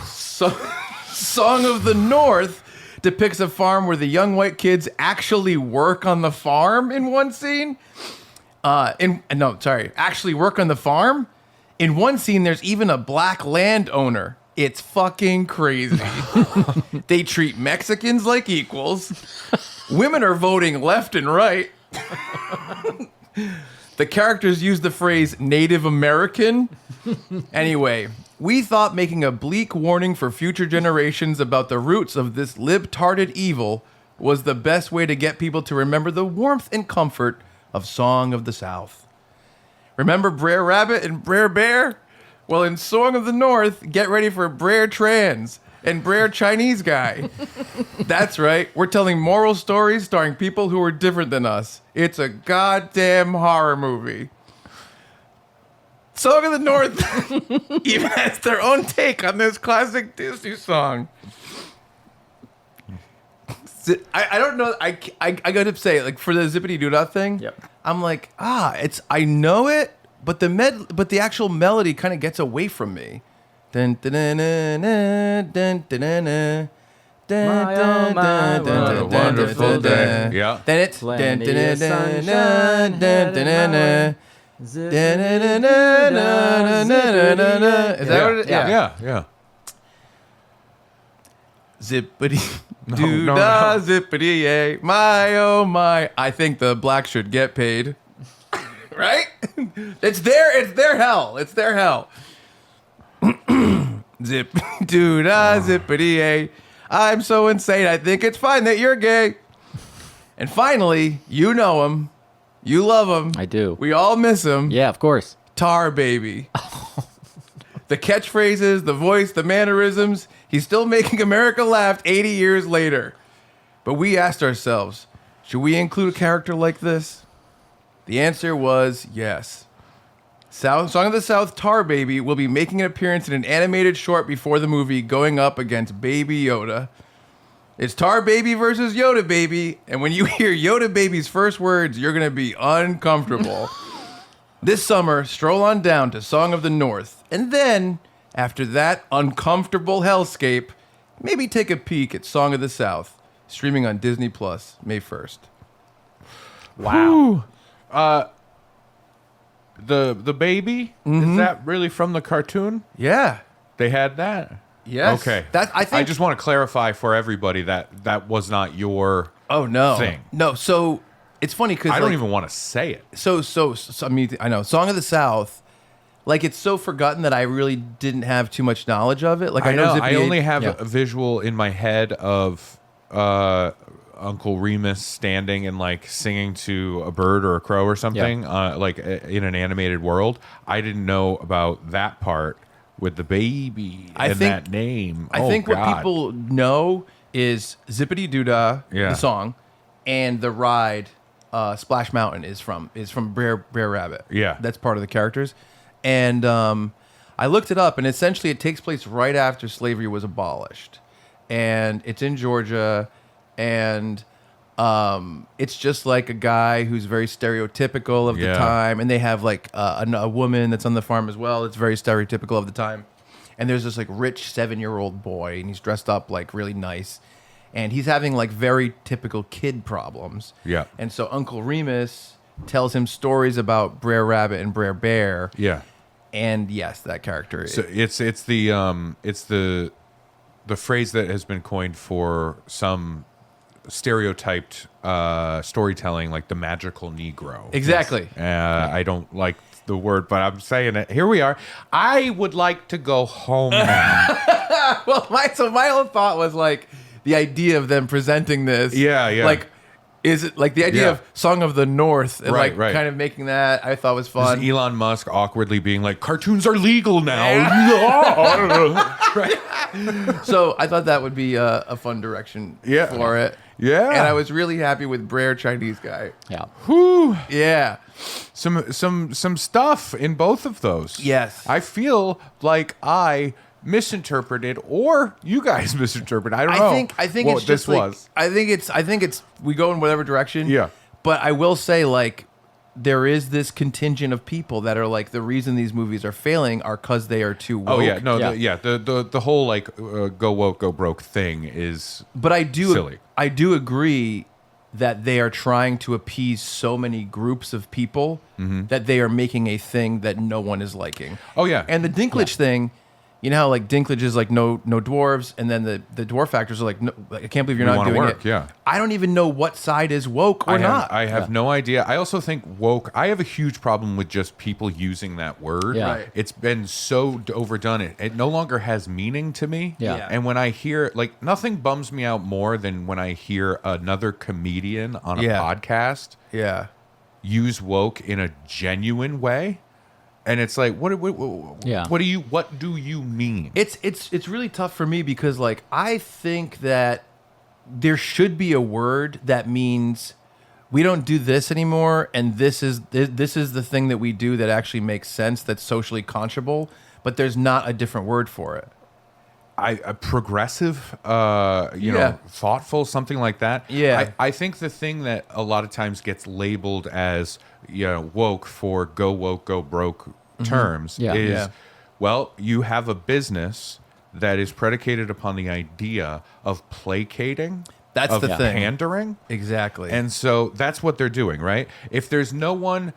Song of the North depicts a farm where the young white kids actually work on the farm in one scene. Actually work on the farm. In one scene, there's even a black landowner. It's fucking crazy. They treat Mexicans like equals. Women are voting left and right. The characters use the phrase Native American. Anyway, we thought making a bleak warning for future generations about the roots of this libtarded evil was the best way to get people to remember the warmth and comfort of Song of the South. Remember Brer Rabbit and Brer Bear? Well, in Song of the North, get ready for Brer Trans and Brer Chinese Guy. That's right, we're telling moral stories starring people who are different than us. It's a goddamn horror movie. Song of the North even has their own take on this classic Disney song. I don't know. I got to say, like, for the Zippity Doo-Dah thing, Yep. I'm like, I know it, but the actual melody kind of gets away from me. Dun, dun, dun, dun, dun, dun, dun, dun, dun, dun, dun, What a dun, wonderful dun, day. dun. Yeah. Then it's dun, dun, Plenty dun, of dun, sunshine, dun, dun, dun, dun. Is that what it is? Yeah. Zippity doo-dah, zippity yay. My, oh my. I think the blacks should get paid. Right? It's their hell. It's their hell. Zip doo-dah, zippity yay. I'm so insane. I think it's fine that you're gay. And finally, you know him. You love him. I do. We all miss him. Yeah, of course. Tar Baby. The catchphrases, the voice, the mannerisms. He's still making America laugh 80 years later. But we asked ourselves, should we include a character like this? The answer was yes. Song of the South Tar Baby will be making an appearance in an animated short before the movie, going up against Baby Yoda. It's Tar Baby versus Yoda Baby, and when you hear Yoda Baby's first words, you're going to be uncomfortable. This summer, stroll on down to Song of the North, and then, after that uncomfortable hellscape, maybe take a peek at Song of the South, streaming on Disney Plus May 1st. Wow. The baby, is that really from the cartoon? Yeah. They had that? Yes. Okay. I just want to clarify for everybody that was not your Oh no. thing. No, so it's funny because I don't even want to say it. So I mean, I know Song of the South, like, it's so forgotten that I really didn't have too much knowledge of it. Like, I know I Zippy- only have yeah. a visual in my head of Uncle Remus standing and like singing to a bird or a crow or something, like in an animated world. I didn't know about that part with the baby that name. I think what people know is Zippity Doo-Dah, the song, and the ride Splash Mountain is from Brer Rabbit. Yeah. That's part of the characters. And I looked it up, and essentially it takes place right after slavery was abolished. and it's in Georgia, and it's just like a guy who's very stereotypical of the time, and they have like a woman that's on the farm as well. It's very stereotypical of the time, and there's this like rich 7-year-old boy, and he's dressed up like really nice, and he's having like very typical kid problems. Yeah. And so Uncle Remus tells him stories about Brer Rabbit and Brer Bear. Yeah. And yes, that character. So it's the phrase that has been coined for some stereotyped storytelling, like the magical Negro. Exactly. I don't like the word, but I'm saying it. Here we are. I would like to go home now. Well, my whole thought was like the idea of them presenting this. Yeah. Like, is it like the idea of Song of the North and Right. kind of making that I thought was This fun. is Elon Musk awkwardly being like, cartoons are legal now. So I thought that would be a fun direction for it. Yeah. And I was really happy with Brer Chinese guy. Yeah. Whew. Yeah. Some stuff in both of those. Yes. I feel like I misinterpreted, or you guys misinterpreted. I don't know. I think what it's just this like, was. I think it's we go in whatever direction. Yeah. But I will say, like, there is this contingent of people that are like, the reason these movies are failing are because they are too woke. Oh yeah, no, Yeah. the whole like go woke, go broke thing is. But I do silly. I do agree that they are trying to appease so many groups of people that they are making a thing that no one is liking. Oh, yeah. And the Dinklage thing, you know how like Dinklage is like no dwarves, and then the dwarf actors are like, no, I can't believe you're We not wanna doing work, it. yeah. I don't even know what side is woke or not. I have no idea. I also think woke. I have a huge problem with just people using that word. Yeah. Right. It's been so overdone. It no longer has meaning to me. Yeah. Yeah. And when I hear, like, nothing bums me out more than when I hear another comedian on a podcast Yeah. use woke in a genuine way. And it's like, what do you mean? It's really tough for me because like I think that there should be a word that means we don't do this anymore, and this is the thing that we do that actually makes sense, that's socially conscionable, but there's not a different word for it. A progressive, thoughtful, something like that. Yeah. I think the thing that a lot of times gets labeled as, woke for go woke, go broke terms Yeah. is, Yeah. well, you have a business that is predicated upon the idea of placating. That's of the thing. pandering. Exactly. And so that's what they're doing, right? If there's no one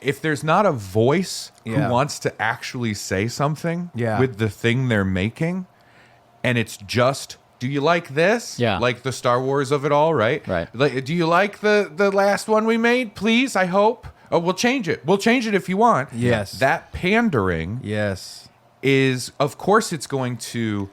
if there's not a voice Yeah. who wants to actually say something Yeah. with the thing they're making, and it's just, do you like this? Yeah. Like the Star Wars of it all, right? Right. Like, do you like the last one we made? Please, I hope. Oh, we'll change it. We'll change it if you want. Yes. That pandering yes. is, of course, it's going to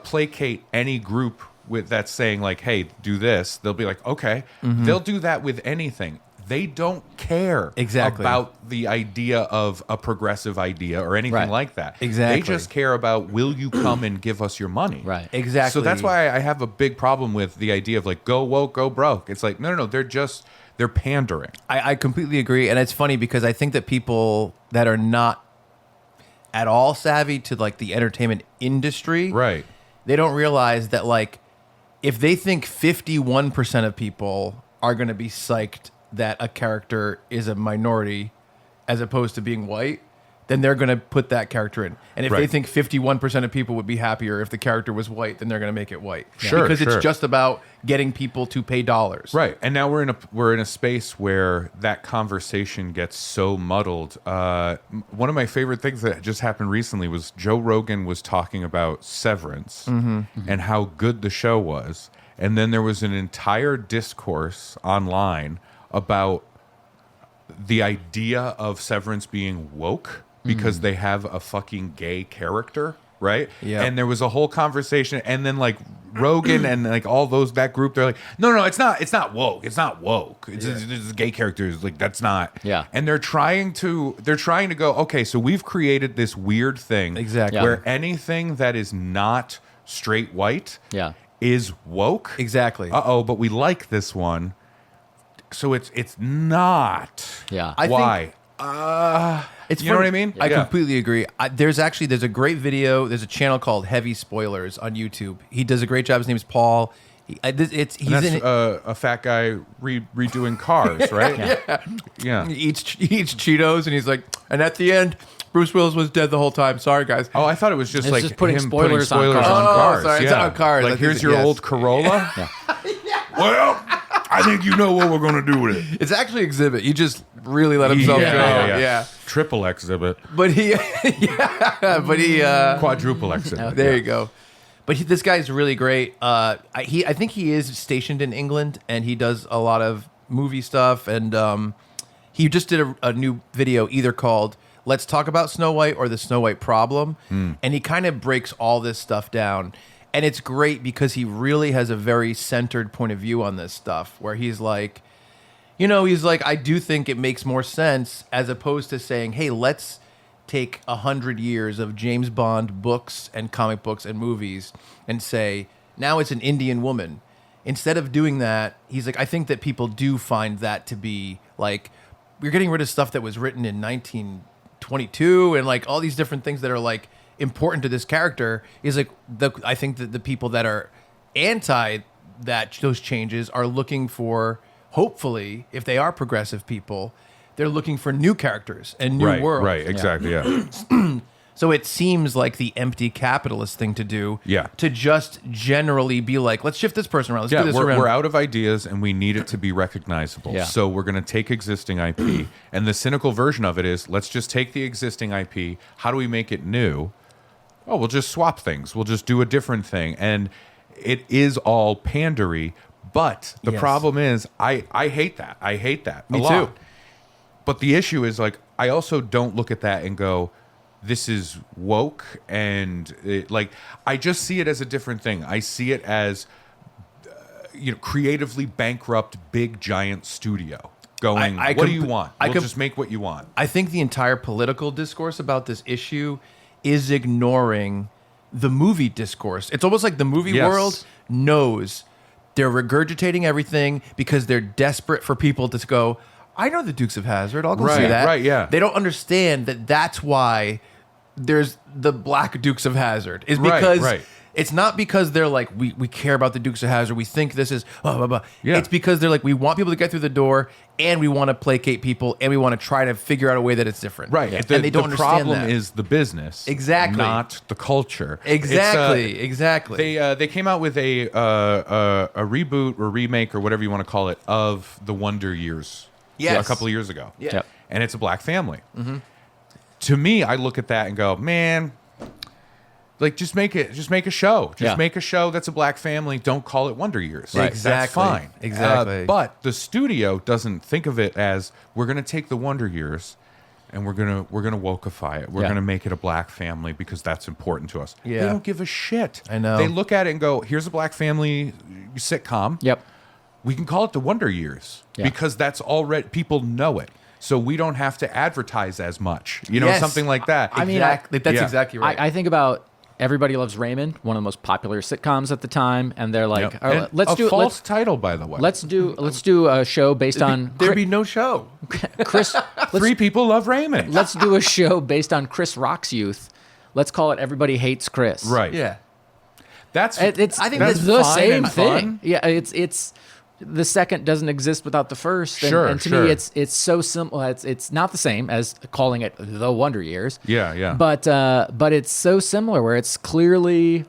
placate any group with that's saying like, hey, do this. They'll be like, okay. They'll do that with anything. They don't care Exactly. about the idea of a progressive idea or anything Right. like that. Exactly. They just care about, will you come and give us your money? Right. Exactly. So that's why I have a big problem with the idea of like, go woke, go broke. It's like, no. They're pandering. I completely agree, and it's funny because I think that people that are not at all savvy to like the entertainment industry, Right. they don't realize that like if they think 51% of people are going to be psyched that a character is a minority as opposed to being white, then they're going to put that character in. And if they Right. think 51% of people would be happier if the character was white, then they're going to make it white. Sure, because sure. it's just about getting people to pay dollars. Right, and now we're in a space where that conversation gets so muddled. One of my favorite things that just happened recently was Joe Rogan was talking about Severance and how good the show was, and then there was an entire discourse online about the idea of Severance being woke because they have a fucking gay character, right? Yeah. And there was a whole conversation, and then like Rogan and like all that group, they're like, no, it's not woke. It's not woke. It's just gay characters. Like that's not. Yeah. And they're trying to go, okay, so we've created this weird thing Exactly. Yeah. where anything that is not straight white Yeah. is woke. Exactly. But we like this one. So it's not. Yeah. I Why? think It's You know funny. what I mean? I Yeah. completely agree. There's a great video. There's a channel called Heavy Spoilers on YouTube. He does a great job. His name's Paul. He's And that's in it. a fat guy redoing Cars, right? Yeah. He eats Cheetos, and he's like, and at the end, Bruce Willis was dead the whole time. Sorry, guys. Oh, I thought it was just It's like just putting him spoilers putting on spoilers Cars. on Oh, Cars. sorry, it's on Cars. I Like, think here's your yes. old Corolla. Well, I think you know what we're going to do with it. It's actually Exhibit. He just really let himself go. Yeah. Triple exhibit. But he, Quadruple exhibit. there you go. But this guy's really great. I think he is stationed in England, and he does a lot of movie stuff. And he just did a new video, either called "Let's Talk About Snow White" or "The Snow White Problem," and he kind of breaks all this stuff down. And it's great because he really has a very centered point of view on this stuff, where he's like, I do think it makes more sense as opposed to saying, hey, let's take 100 years of James Bond books and comic books and movies and say, now it's an Indian woman. Instead of doing that, he's like, I think that people do find that to be like, we're getting rid of stuff that was written in 1922 and like all these different things that are like important to this character. He's like, I think that the people that are anti those changes are looking for, hopefully, if they are progressive people, they're looking for new characters and new worlds. Right, exactly, yeah. So it seems like the empty capitalist thing to do. Yeah. To just generally be like, let's shift this person around. Let's do this we're, around. we're out of ideas and we need it to be recognizable. Yeah. So we're going to take existing IP. And the cynical version of it is, let's just take the existing IP. How do we make it new? Oh, we'll just swap things. We'll just do a different thing. And it is all pandery. But the Yes. problem is, I hate that. I hate that. Me a lot. too. But the issue is, like, I also don't look at that and go, this is woke. And I just see it as a different thing. I see it as, creatively bankrupt, big, giant studio going, what do you want? We'll just make what you want. I think the entire political discourse about this issue is ignoring the movie discourse. It's almost like the movie Yes. world knows they're regurgitating everything because they're desperate for people to go, I know the Dukes of Hazzard. I'll go see Right, that. right, yeah. They don't understand that that's why there's the Black Dukes of Hazzard. Is Right, because right. it's not because they're like, we care about the Dukes of Hazzard. We think this is blah, blah, blah. Yeah. It's because they're like, we want people to get through the door and we want to placate people and we want to try to figure out a way that it's different. Right. And they don't the understand problem that. is the business. Exactly. Not the culture. Exactly. It's, Exactly. They came out with a reboot or remake or whatever you want to call it of the Wonder Years. Yes. A couple of years ago. Yeah. Yep. And it's a black family. To me, I look at that and go, man, like just make a show. Yeah. Make a show that's a black family. Don't call it Wonder Years. Right. That's Exactly. fine. Exactly. But the studio doesn't think of it as we're going to take the Wonder Years and we're gonna wokeify it. We're Yeah. gonna make it a black family because that's important to us. Yeah. They don't give a shit. I know. They look at it and go, here's a black family sitcom. Yep. We can call it the Wonder Years Yeah. because that's already, people know it. So we don't have to advertise as much. Yes. Something like that. I mean, exactly. That's yeah. exactly right. I think about Everybody Loves Raymond, one of the most popular sitcoms at the time, and they're like, Yep. "All right, And let's a do false title, by the way. let's do a show based on There'd be no show. Chris. Three people love Raymond. Let's do a show based on Chris Rock's youth. Let's call it Everybody Hates Chris. Right. Yeah. That's. It's I think that's that's the fine same and thing. fun. Yeah, it's the second doesn't exist without the first. And, Sure, and to sure. me, it's so simple. It's not the same as calling it the Wonder Years. Yeah, yeah. But it's so similar where it's clearly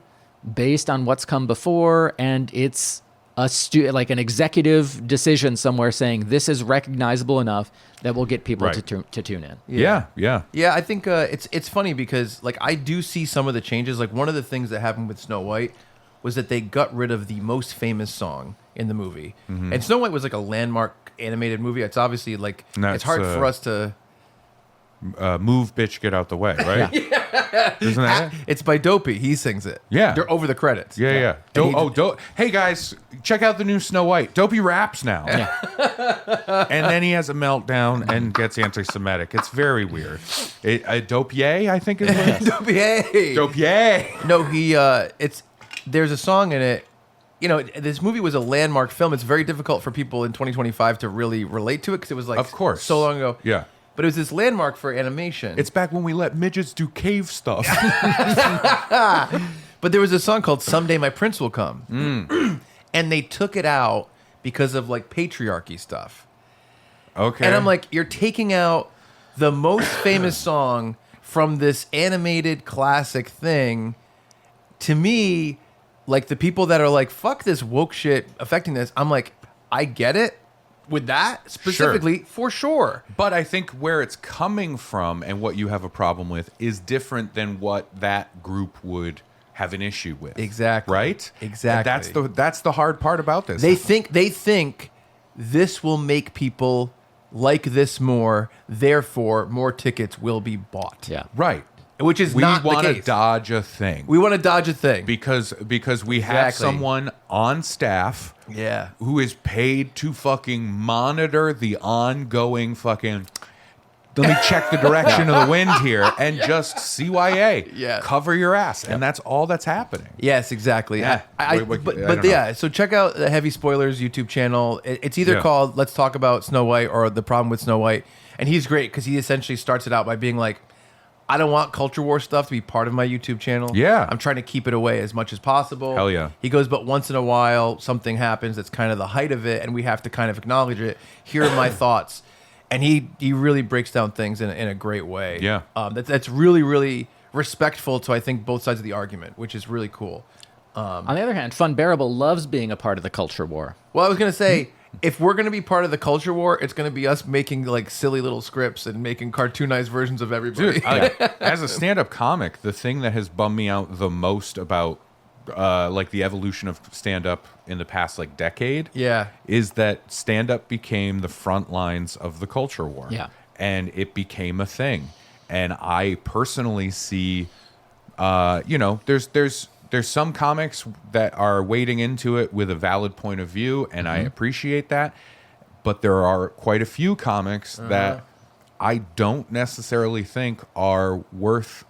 based on what's come before, and it's like an executive decision somewhere saying this is recognizable enough that will get people Right. to tune in. yeah, yeah. Yeah, I think it's funny because like I do see some of the changes. Like one of the things that happened with Snow White was that they got rid of the most famous song in the movie, and Snow White was like a landmark animated movie. It's obviously like That's, it's hard for us to. Move, bitch, get out the way, right? Isn't that it? It's by Dopey. He sings it. Yeah. They're over the credits. Yeah, yeah. And he Hey guys, check out the new Snow White. Dopey raps now. And then he has a meltdown and gets anti-Semitic. It's very weird. Dopier, I think is what it is. Dopey. Hey. Dopier. No, there's a song in it. You know, this movie was a landmark film. It's very difficult for people in 2025 to really relate to it because it was like Of course. so long ago. Yeah. but it was this landmark for animation. It's back when we let midgets do cave stuff. But there was a song called "Someday My Prince Will Come," and they took it out because of like patriarchy stuff. Okay. And I'm like, you're taking out the most famous song from this animated classic thing. To me, like the people that are like, fuck this woke shit affecting this, I'm like, I get it with that specifically, for sure. But I think where it's coming from and what you have a problem with is different than what that group would have an issue with. Exactly. Right? Exactly. And that's the hard part about this. They think this will make people like this more, therefore more tickets will be bought. Yeah. Right. Which is We not the want to case. dodge a thing. We want to dodge a thing. because we have Exactly. someone on staff Yeah. who is paid to fucking monitor the ongoing fucking. Let me check the direction of the wind here and just CYA. Yeah. Cover your ass. And that's all that's happening. Yes, exactly. Yeah. I Wait, but I don't know. yeah, so check out the Heavy Spoilers YouTube channel. It's either Yeah. called Let's Talk About Snow White or The Problem with Snow White. And he's great because he essentially starts it out by being like, I don't want culture war stuff to be part of my YouTube channel. Yeah. I'm trying to keep it away as much as possible. Hell yeah. He goes, but once in a while, something happens that's kind of the height of it, and we have to kind of acknowledge it. Here are my thoughts. And he really breaks down things in a great way. Yeah. That's really, really respectful to, I think, both sides of the argument, which is really cool. On the other hand, Funbearable loves being a part of the culture war. Well, I was going to say, if we're going to be part of the culture war, it's going to be us making like silly little scripts and making cartoonized versions of everybody. Dude, as a stand-up comic, the thing that has bummed me out the most about like the evolution of stand-up in the past like decade Yeah. is that stand-up became the front lines of the culture war. Yeah. And it became a thing. And I personally see there's some comics that are wading into it with a valid point of view, and I appreciate that. But there are quite a few comics that I don't necessarily think are worth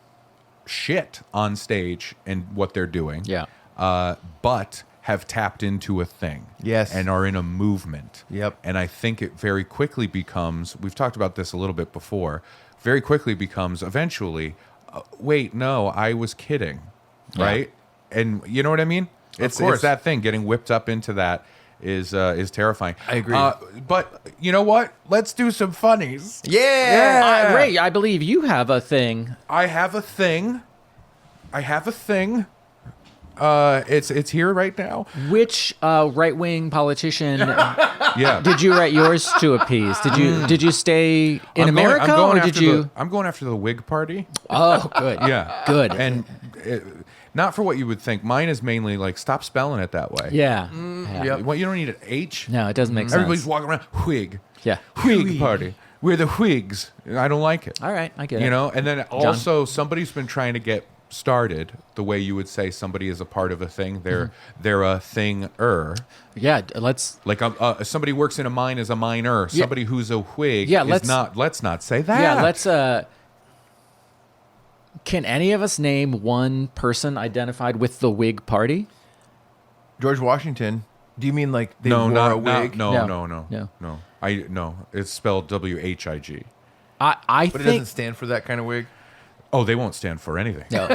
shit on stage and what they're doing. Yeah. But have tapped into a thing. Yes. And are in a movement. Yep. And I think it very quickly becomes, we've talked about this a little bit before, very quickly becomes eventually, wait, no, I was kidding. Yeah. Right? And you know what I mean? It's course. that thing. Getting whipped up into that is terrifying. I agree. But you know what? Let's do some funnies. Yeah. Ray, I believe you have a thing. I have a thing. It's here right now. Which right-wing politician Yeah. did you write yours to appease? Did you stay in America or did you? I'm going after the Whig Party. Oh, good. Yeah. Good. And not for what you would think. Mine is mainly like, stop spelling it that way. Yeah. Yep. What, you don't need an H? No, it doesn't make sense. Everybody's walking around. Whig. Yeah. Whig Party. We're the Whigs. I don't like it. All right, I get it. You know, and then also somebody's been trying to get started the way you would say somebody is a part of a thing. They're a thing-er. Yeah, let's. Like somebody works in a mine as a miner. Yeah. Somebody who's a Whig Yeah, is not. Let's not say that. Yeah, let's. Can any of us name one person identified with the Whig Party? George Washington. Do you mean like they No, wore not a wig? No. no. No. It's spelled WHIG. I But it think. doesn't stand for that kind of wig. Oh, they won't stand for anything. No.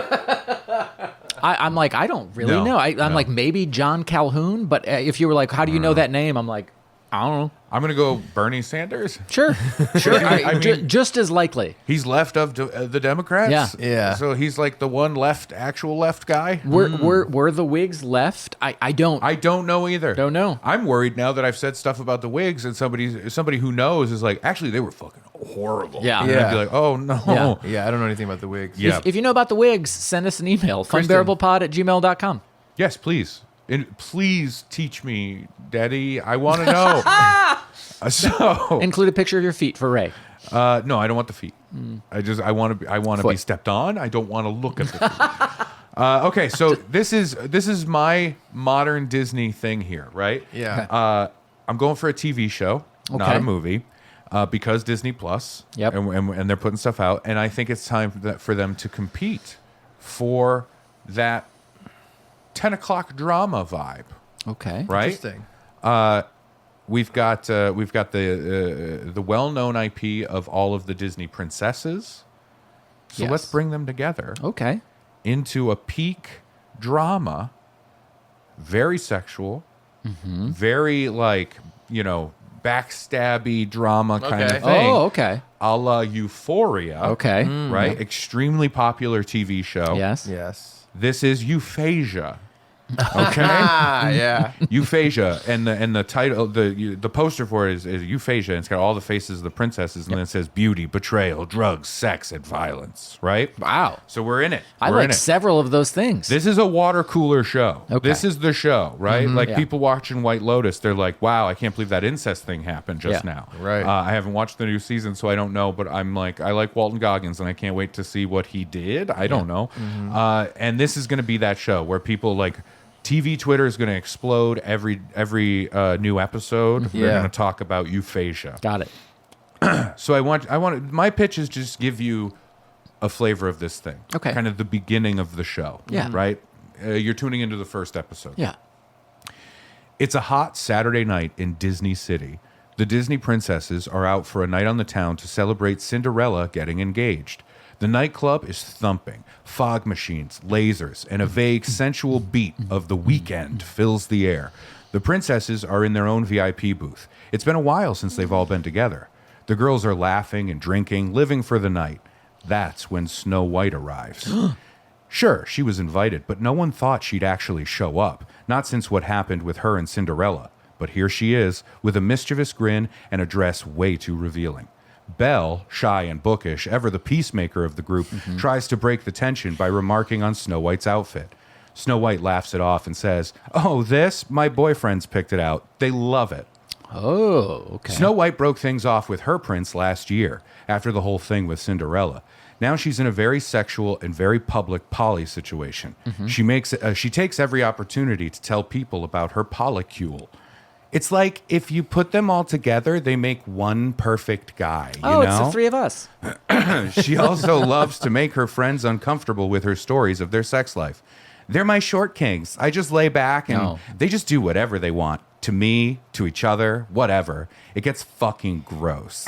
I'm like, I don't really No, know. I'm no. like, maybe John Calhoun, but if you were like, how do you know that name? I'm like, I don't know. I'm gonna go Bernie Sanders. Sure. I mean- just as likely. He's left of the Democrats. Yeah. Yeah. So he's like the one actual left guy. Were the Whigs left? I don't. I don't know either. Don't know. I'm worried now that I've said stuff about the Whigs, and somebody who knows is like, actually, they were fucking horrible. Yeah. And I'd be like, oh no. Yeah. Yeah, I don't know anything about the wigs. Yeah. If you know about the Whigs, send us an email. Kristen. Funbearablepod@gmail.com. Yes, please. And please teach me, Daddy. I want to know. So Include a picture of your feet for Ray. no, I don't want the feet. I want to be Foot. stepped on. I don't want to look at the feet. Okay, so this is my modern Disney thing here, right? Yeah. I'm going for a TV show, not Okay. a movie, because Disney Plus. Yep. And they're putting stuff out, and I think it's time for them to compete for that 10 o'clock drama vibe, Okay. right? Interesting. we've got the well-known IP of all of the Disney princesses. So Yes. let's bring them together Okay. into a peak drama, very sexual, very backstabby drama kind Okay. of thing. Oh, okay. A la Euphoria. Okay. Right? Extremely popular TV show. Yes. Yes. This is Euphasia. Okay. Yeah. Euphasia, and the title, the poster for it is Euphasia, and it's got all the faces of the princesses, and then it says beauty, betrayal, drugs, sex, and violence. Right? Wow. So we're in it. I We're like in it. several of those things. This is a water cooler show. Okay. This is the show, right? Like Yeah. people watching White Lotus, they're like, "Wow, I can't believe that incest thing happened just Yeah. now." Right. I haven't watched the new season, so I don't know. But I'm like, I like Walton Goggins, and I can't wait to see what he did. I don't know. And this is going to be that show where people like. TV Twitter is going to explode every new episode. We're Yeah. going to talk about Euphasia. Got it. So I want my pitch is just give you a flavor of this thing. Okay. Kind of the beginning of the show. Yeah. Right? You're tuning into the first episode. Yeah. It's a hot Saturday night in Disney City. The Disney princesses are out for a night on the town to celebrate Cinderella getting engaged. The nightclub is thumping. Fog machines, lasers, and a vague sensual beat of The Weekend fills the air. The princesses are in their own VIP booth. It's been a while since they've all been together. The girls are laughing and drinking, living for the night. That's when Snow White arrives. Sure, she was invited, but no one thought she'd actually show up. Not since what happened with her and Cinderella. But here she is, with a mischievous grin and a dress way too revealing. Belle, shy and bookish, ever the peacemaker of the group, tries to break the tension by remarking on Snow White's outfit. Snow White laughs it off and says, "Oh, this? My boyfriends picked it out. They love it." Oh, okay. Snow White broke things off with her prince last year, after the whole thing with Cinderella. Now she's in a very sexual and very public poly situation. She takes every opportunity to tell people about her polycule. It's like if you put them all together, they make one perfect guy. You know? It's the three of us. She also loves to make her friends uncomfortable with her stories of their sex life. They're my short kings. I just lay back and they just do whatever they want. To me, to each other, whatever. It gets fucking gross.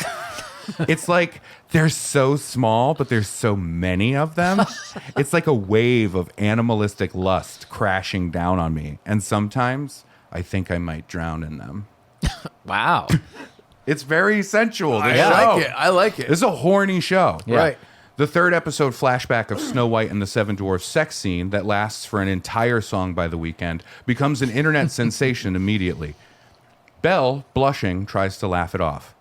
It's like they're so small, but there's so many of them. It's like a wave of animalistic lust crashing down on me. And sometimes I think I might drown in them. Wow. It's very sensual. This I show. like it. I like it. This is a horny show. Yeah. Right. The third episode flashback of Snow White and the Seven Dwarfs sex scene that lasts for an entire song by The Weekend becomes an internet sensation immediately. Belle, blushing, tries to laugh it off.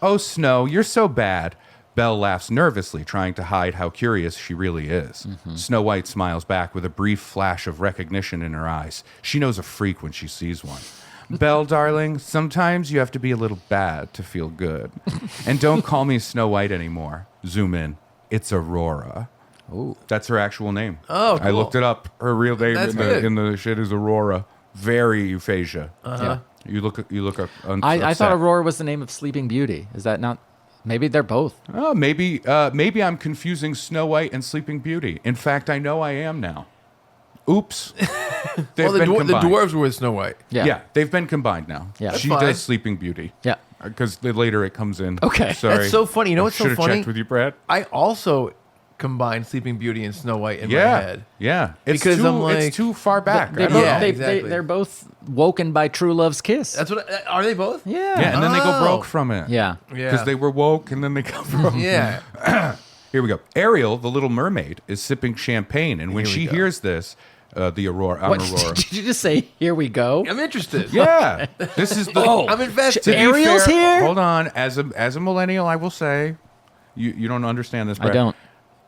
"Oh, Snow, you're so bad." Belle laughs nervously, trying to hide how curious she really is. Snow White smiles back with a brief flash of recognition in her eyes. She knows a freak when she sees one. "Belle, darling, sometimes you have to be a little bad to feel good. And don't call me Snow White anymore." Zoom in. It's Aurora. Ooh. That's her actual name. Oh, I cool. looked it up. Her real name That's in good. the shit is Aurora. Very Euphasia. Yeah. You look up. I upset. thought Aurora was the name of Sleeping Beauty. Is that not? Maybe they're both. Oh, maybe I'm confusing Snow White and Sleeping Beauty. In fact, I know I am now. Oops. They've Well, the, been the combined. dwarves were with Snow White. Yeah. They've been combined now. Yeah. That's She fine. does Sleeping Beauty. Yeah. Because later it comes in. Okay. Sorry. That's so funny. You know what's so Should have funny? checked with you, Brad. I also combined Sleeping Beauty and Snow White in my Yeah. head. Yeah. It's Because too, I'm like- it's too far back. They I don't both, Yeah, know. exactly. they're both woken by true love's kiss. That's what. Are they both? Yeah. Yeah, and then they go Oh. broke from it. Yeah. Yeah. Because they were woke and then they got broke. Yeah. Here we go. Ariel, the little mermaid, is sipping champagne, and when Here we she go. hears this, the Aurora. What, Aurora. did you just say, "Here we go"? I'm interested. Yeah, this is the. I'm invested. To be Ariel's fair, here? Hold on. As a millennial, I will say, you don't understand this. I Brad. don't.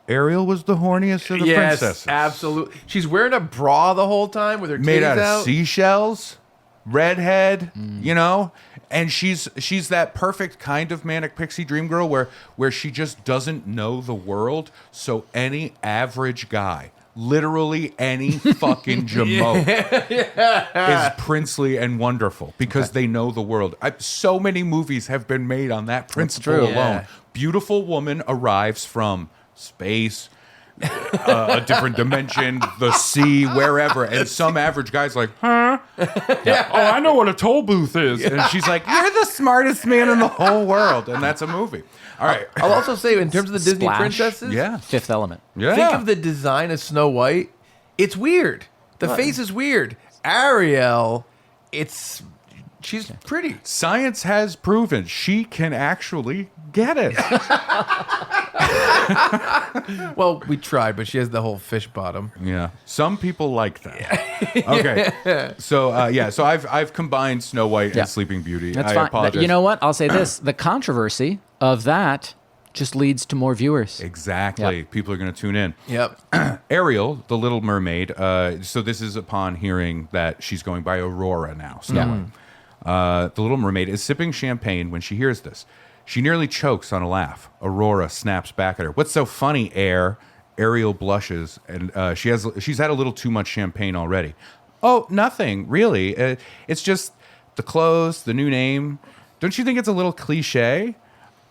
Ariel was the horniest of the Yes, princesses. absolutely. She's wearing a bra the whole time with her Made titties out of out. seashells, redhead, you know, and she's that perfect kind of manic pixie dream girl where she just doesn't know the world. So any average guy, literally any fucking jamoke, is princely and wonderful because they know the world. So many movies have been made on that principle true. alone. Yeah. Beautiful woman arrives from space, a different dimension, the sea, wherever. And some average guy's like, huh? Yeah. Oh, I know what a toll booth is. And she's like, you're the smartest man in the whole world. And that's a movie. All right. I'll also say, in terms of the Disney Splash. princesses, Yeah. Fifth Element. Yeah. think of the design of Snow White. It's weird. The face is weird. Ariel, she's pretty. Science has proven she can actually get it. Well, we tried, but she has the whole fish bottom. Yeah. Some people like that. Okay. So, so I've combined Snow White Yeah. and Sleeping Beauty. That's I fine. apologize. You know what? I'll say this. The controversy of that just leads to more viewers. Exactly. Yep. People are going to tune in. Yep. Ariel, the Little Mermaid. So this is upon hearing that she's going by Aurora now. Snow White. The Little Mermaid is sipping champagne when she hears this. She nearly chokes on a laugh. Aurora snaps back at her. What's so funny, Air? Ariel blushes, and she's had a little too much champagne already. Oh, nothing, really. It's just the clothes, the new name. Don't you think it's a little cliche?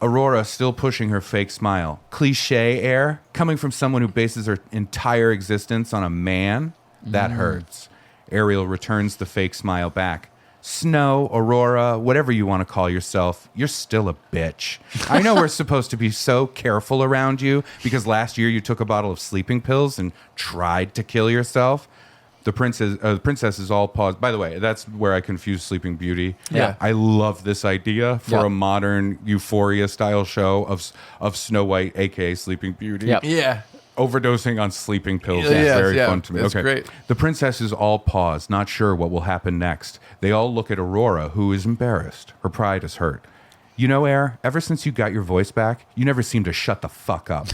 Aurora still pushing her fake smile. Cliche, Air? Coming from someone who bases her entire existence on a man? That hurts. Ariel returns the fake smile back. Snow, Aurora, whatever you want to call yourself, you're still a bitch. I know we're supposed to be so careful around you because last year you took a bottle of sleeping pills and tried to kill yourself. The princess is all paused. By the way, that's where I confuse Sleeping Beauty. Yeah. I love this idea for a modern Euphoria-style show of Snow White, a.k.a. Sleeping Beauty. Yep. Yeah. Overdosing on sleeping pills is Yes, very yeah. fun to me. That's great. The princess is all pause, not sure what will happen next. They all look at Aurora, who is embarrassed. Her pride is hurt. You know, Air, ever since you got your voice back, you never seem to shut the fuck up.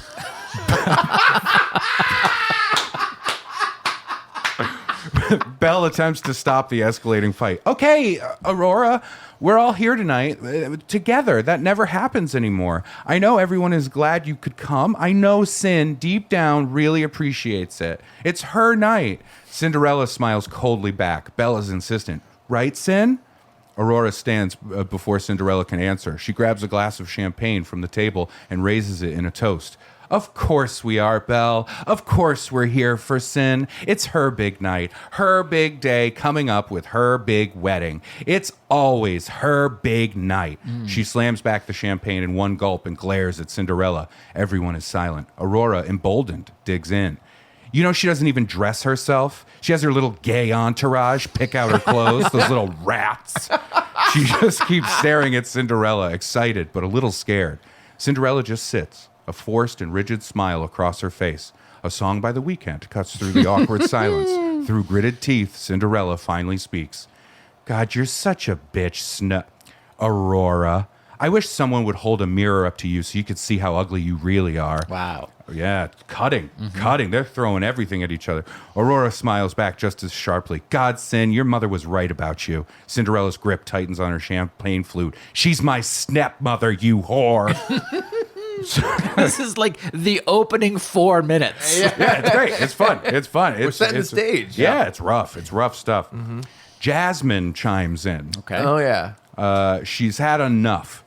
Belle attempts to stop the escalating fight. Okay, Aurora, we're all here tonight together. That never happens anymore. I know everyone is glad you could come. I know Sin, deep down, really appreciates it. It's her night. Cinderella smiles coldly back. Belle is insistent. Right, Sin? Aurora stands before Cinderella can answer. She grabs a glass of champagne from the table and raises it in a toast. Of course we are, Belle. Of course we're here for Sin. It's her big night, her big day coming up with her big wedding. It's always her big night. She slams back the champagne in one gulp and glares at Cinderella. Everyone is silent. Aurora, emboldened, digs in. You know, she doesn't even dress herself. She has her little gay entourage pick out her clothes, those little rats. She just keeps staring at Cinderella, excited but a little scared. Cinderella just sits, a forced and rigid smile across her face. A song by The Weeknd cuts through the awkward silence. Through gritted teeth, Cinderella finally speaks. God, you're such a bitch, Aurora. I wish someone would hold a mirror up to you so you could see how ugly you really are. Wow. Yeah, cutting. They're throwing everything at each other. Aurora smiles back just as sharply. God, Sin, your mother was right about you. Cinderella's grip tightens on her champagne flute. She's my stepmother, you whore. This is like the opening 4 minutes. Yeah, it's great. It's fun. We're setting the stage. Yeah, it's rough. It's rough stuff. Jasmine chimes in. Okay. Oh, yeah. She's had enough.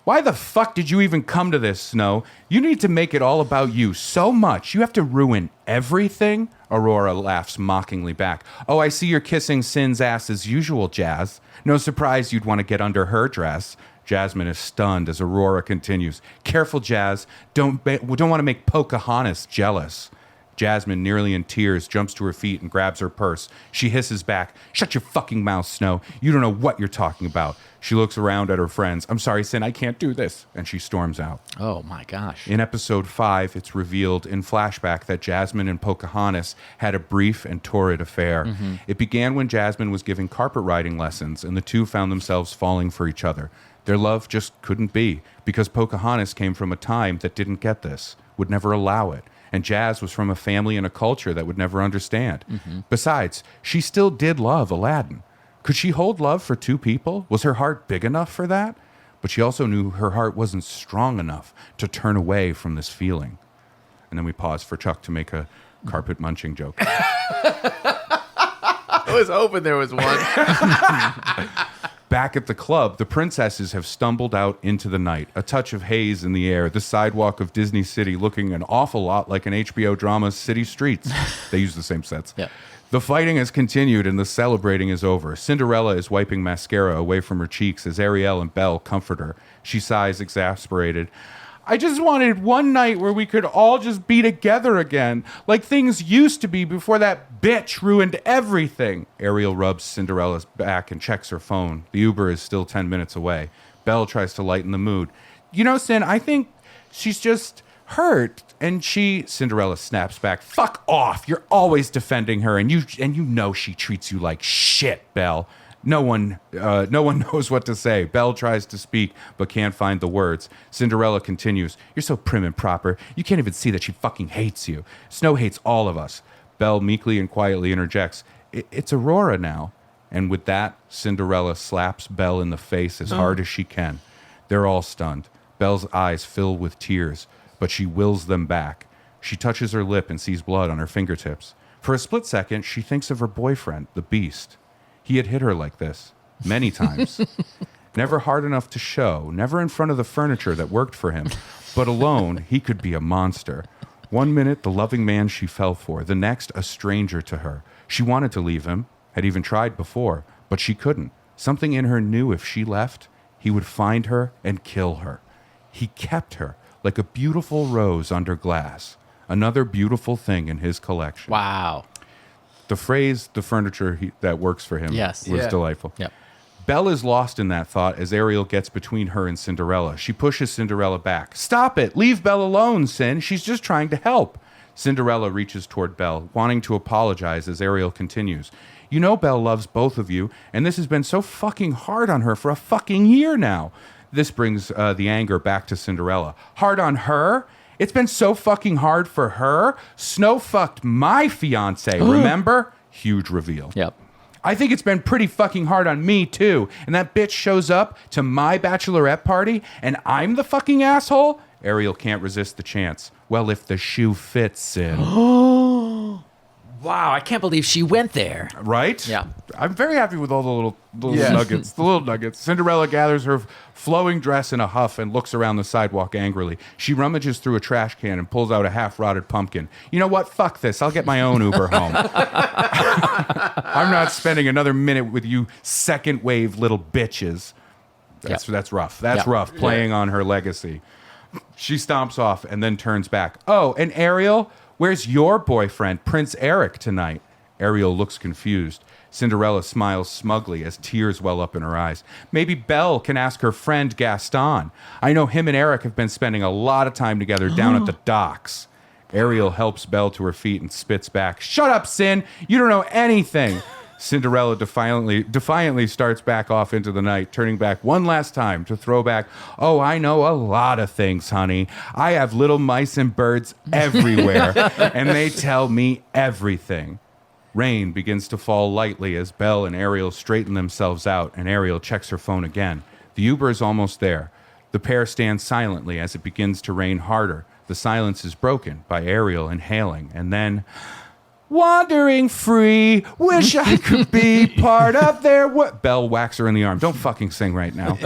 Why the fuck did you even come to this, Snow? You need to make it all about you so much. You have to ruin everything? Aurora laughs mockingly back. Oh, I see you're kissing Sin's ass as usual, Jazz. No surprise you'd want to get under her dress. Jasmine is stunned as Aurora continues. Careful, Jazz. Don't want to make Pocahontas jealous. Jasmine, nearly in tears, jumps to her feet and grabs her purse. She hisses back. Shut your fucking mouth, Snow. You don't know what you're talking about. She looks around at her friends. I'm sorry, Sin, I can't do this. And she storms out. Oh, my gosh. In episode 5, it's revealed in flashback that Jasmine and Pocahontas had a brief and torrid affair. It began when Jasmine was giving carpet riding lessons, and the two found themselves falling for each other. Their love just couldn't be, because Pocahontas came from a time that didn't get this, would never allow it. And Jazz was from a family and a culture that would never understand. Besides, she still did love Aladdin. Could she hold love for two people? Was her heart big enough for that? But she also knew her heart wasn't strong enough to turn away from this feeling. And then we paused for Chuck to make a carpet munching joke. I was hoping there was one. Back at the club, the princesses have stumbled out into the night. A touch of haze in the air, the sidewalk of Disney City looking an awful lot like an HBO drama's City Streets. They use the same sets. Yeah. The fighting has continued and the celebrating is over. Cinderella is wiping mascara away from her cheeks as Ariel and Belle comfort her. She sighs, exasperated. I just wanted one night where we could all just be together again, like things used to be before that bitch ruined everything. Ariel rubs Cinderella's back and checks her phone. The Uber is still 10 minutes away. Belle tries to lighten the mood. You know, Cin, I think she's just hurt. And Cinderella snaps back. Fuck off. You're always defending her, and you know she treats you like shit, Belle. No one knows what to say. Belle tries to speak, but can't find the words. Cinderella continues, you're so prim and proper, you can't even see that she fucking hates you. Snow hates all of us. Belle meekly and quietly interjects, it's Aurora now. And with that, Cinderella slaps Belle in the face as hard as she can. They're all stunned. Belle's eyes fill with tears, but she wills them back. She touches her lip and sees blood on her fingertips. For a split second, she thinks of her boyfriend, the Beast. He had hit her like this, many times. Never hard enough to show, never in front of the furniture that worked for him. But alone, he could be a monster. One minute, the loving man she fell for. The next, a stranger to her. She wanted to leave him, had even tried before, but she couldn't. Something in her knew if she left, he would find her and kill her. He kept her like a beautiful rose under glass. Another beautiful thing in his collection. Wow. The phrase, the furniture that works for him, Yes. was Yeah. delightful. Yep. Belle is lost in that thought as Ariel gets between her and Cinderella. She pushes Cinderella back. Stop it! Leave Belle alone, Cin. She's just trying to help. Cinderella reaches toward Belle, wanting to apologize as Ariel continues. You know Belle loves both of you, and this has been so fucking hard on her for a fucking year now. This brings the anger back to Cinderella. Hard on her? It's been so fucking hard for her. Snow fucked my fiance, remember? Huge reveal. Yep. I think it's been pretty fucking hard on me, too. And that bitch shows up to my bachelorette party, and I'm the fucking asshole? Ariel can't resist the chance. Well, if the shoe fits, Cin. Wow, I can't believe she went there. Right? Yeah. I'm very happy with all the little Yeah. nuggets. The little nuggets. Cinderella gathers her flowing dress in a huff and looks around the sidewalk angrily. She rummages through a trash can and pulls out a half-rotted pumpkin. You know what? Fuck this. I'll get my own Uber home. I'm not spending another minute with you second-wave little bitches. That's rough. That's Yeah. rough, playing on her legacy. She stomps off and then turns back. Oh, and Ariel, where's your boyfriend, Prince Eric, tonight? Ariel looks confused. Cinderella smiles smugly as tears well up in her eyes. Maybe Belle can ask her friend Gaston. I know him and Eric have been spending a lot of time together down at the docks. Ariel helps Belle to her feet and spits back. Shut up, Cin! You don't know anything! Cinderella defiantly starts back off into the night, turning back one last time to throw back, oh, I know a lot of things, honey. I have little mice and birds everywhere, and they tell me everything. Rain begins to fall lightly as Belle and Ariel straighten themselves out, and Ariel checks her phone again. The Uber is almost there. The pair stand silently as it begins to rain harder. The silence is broken by Ariel inhaling, and then... Wandering free, wish I could be part of their... Belle whacks her in the arm. Don't fucking sing right now.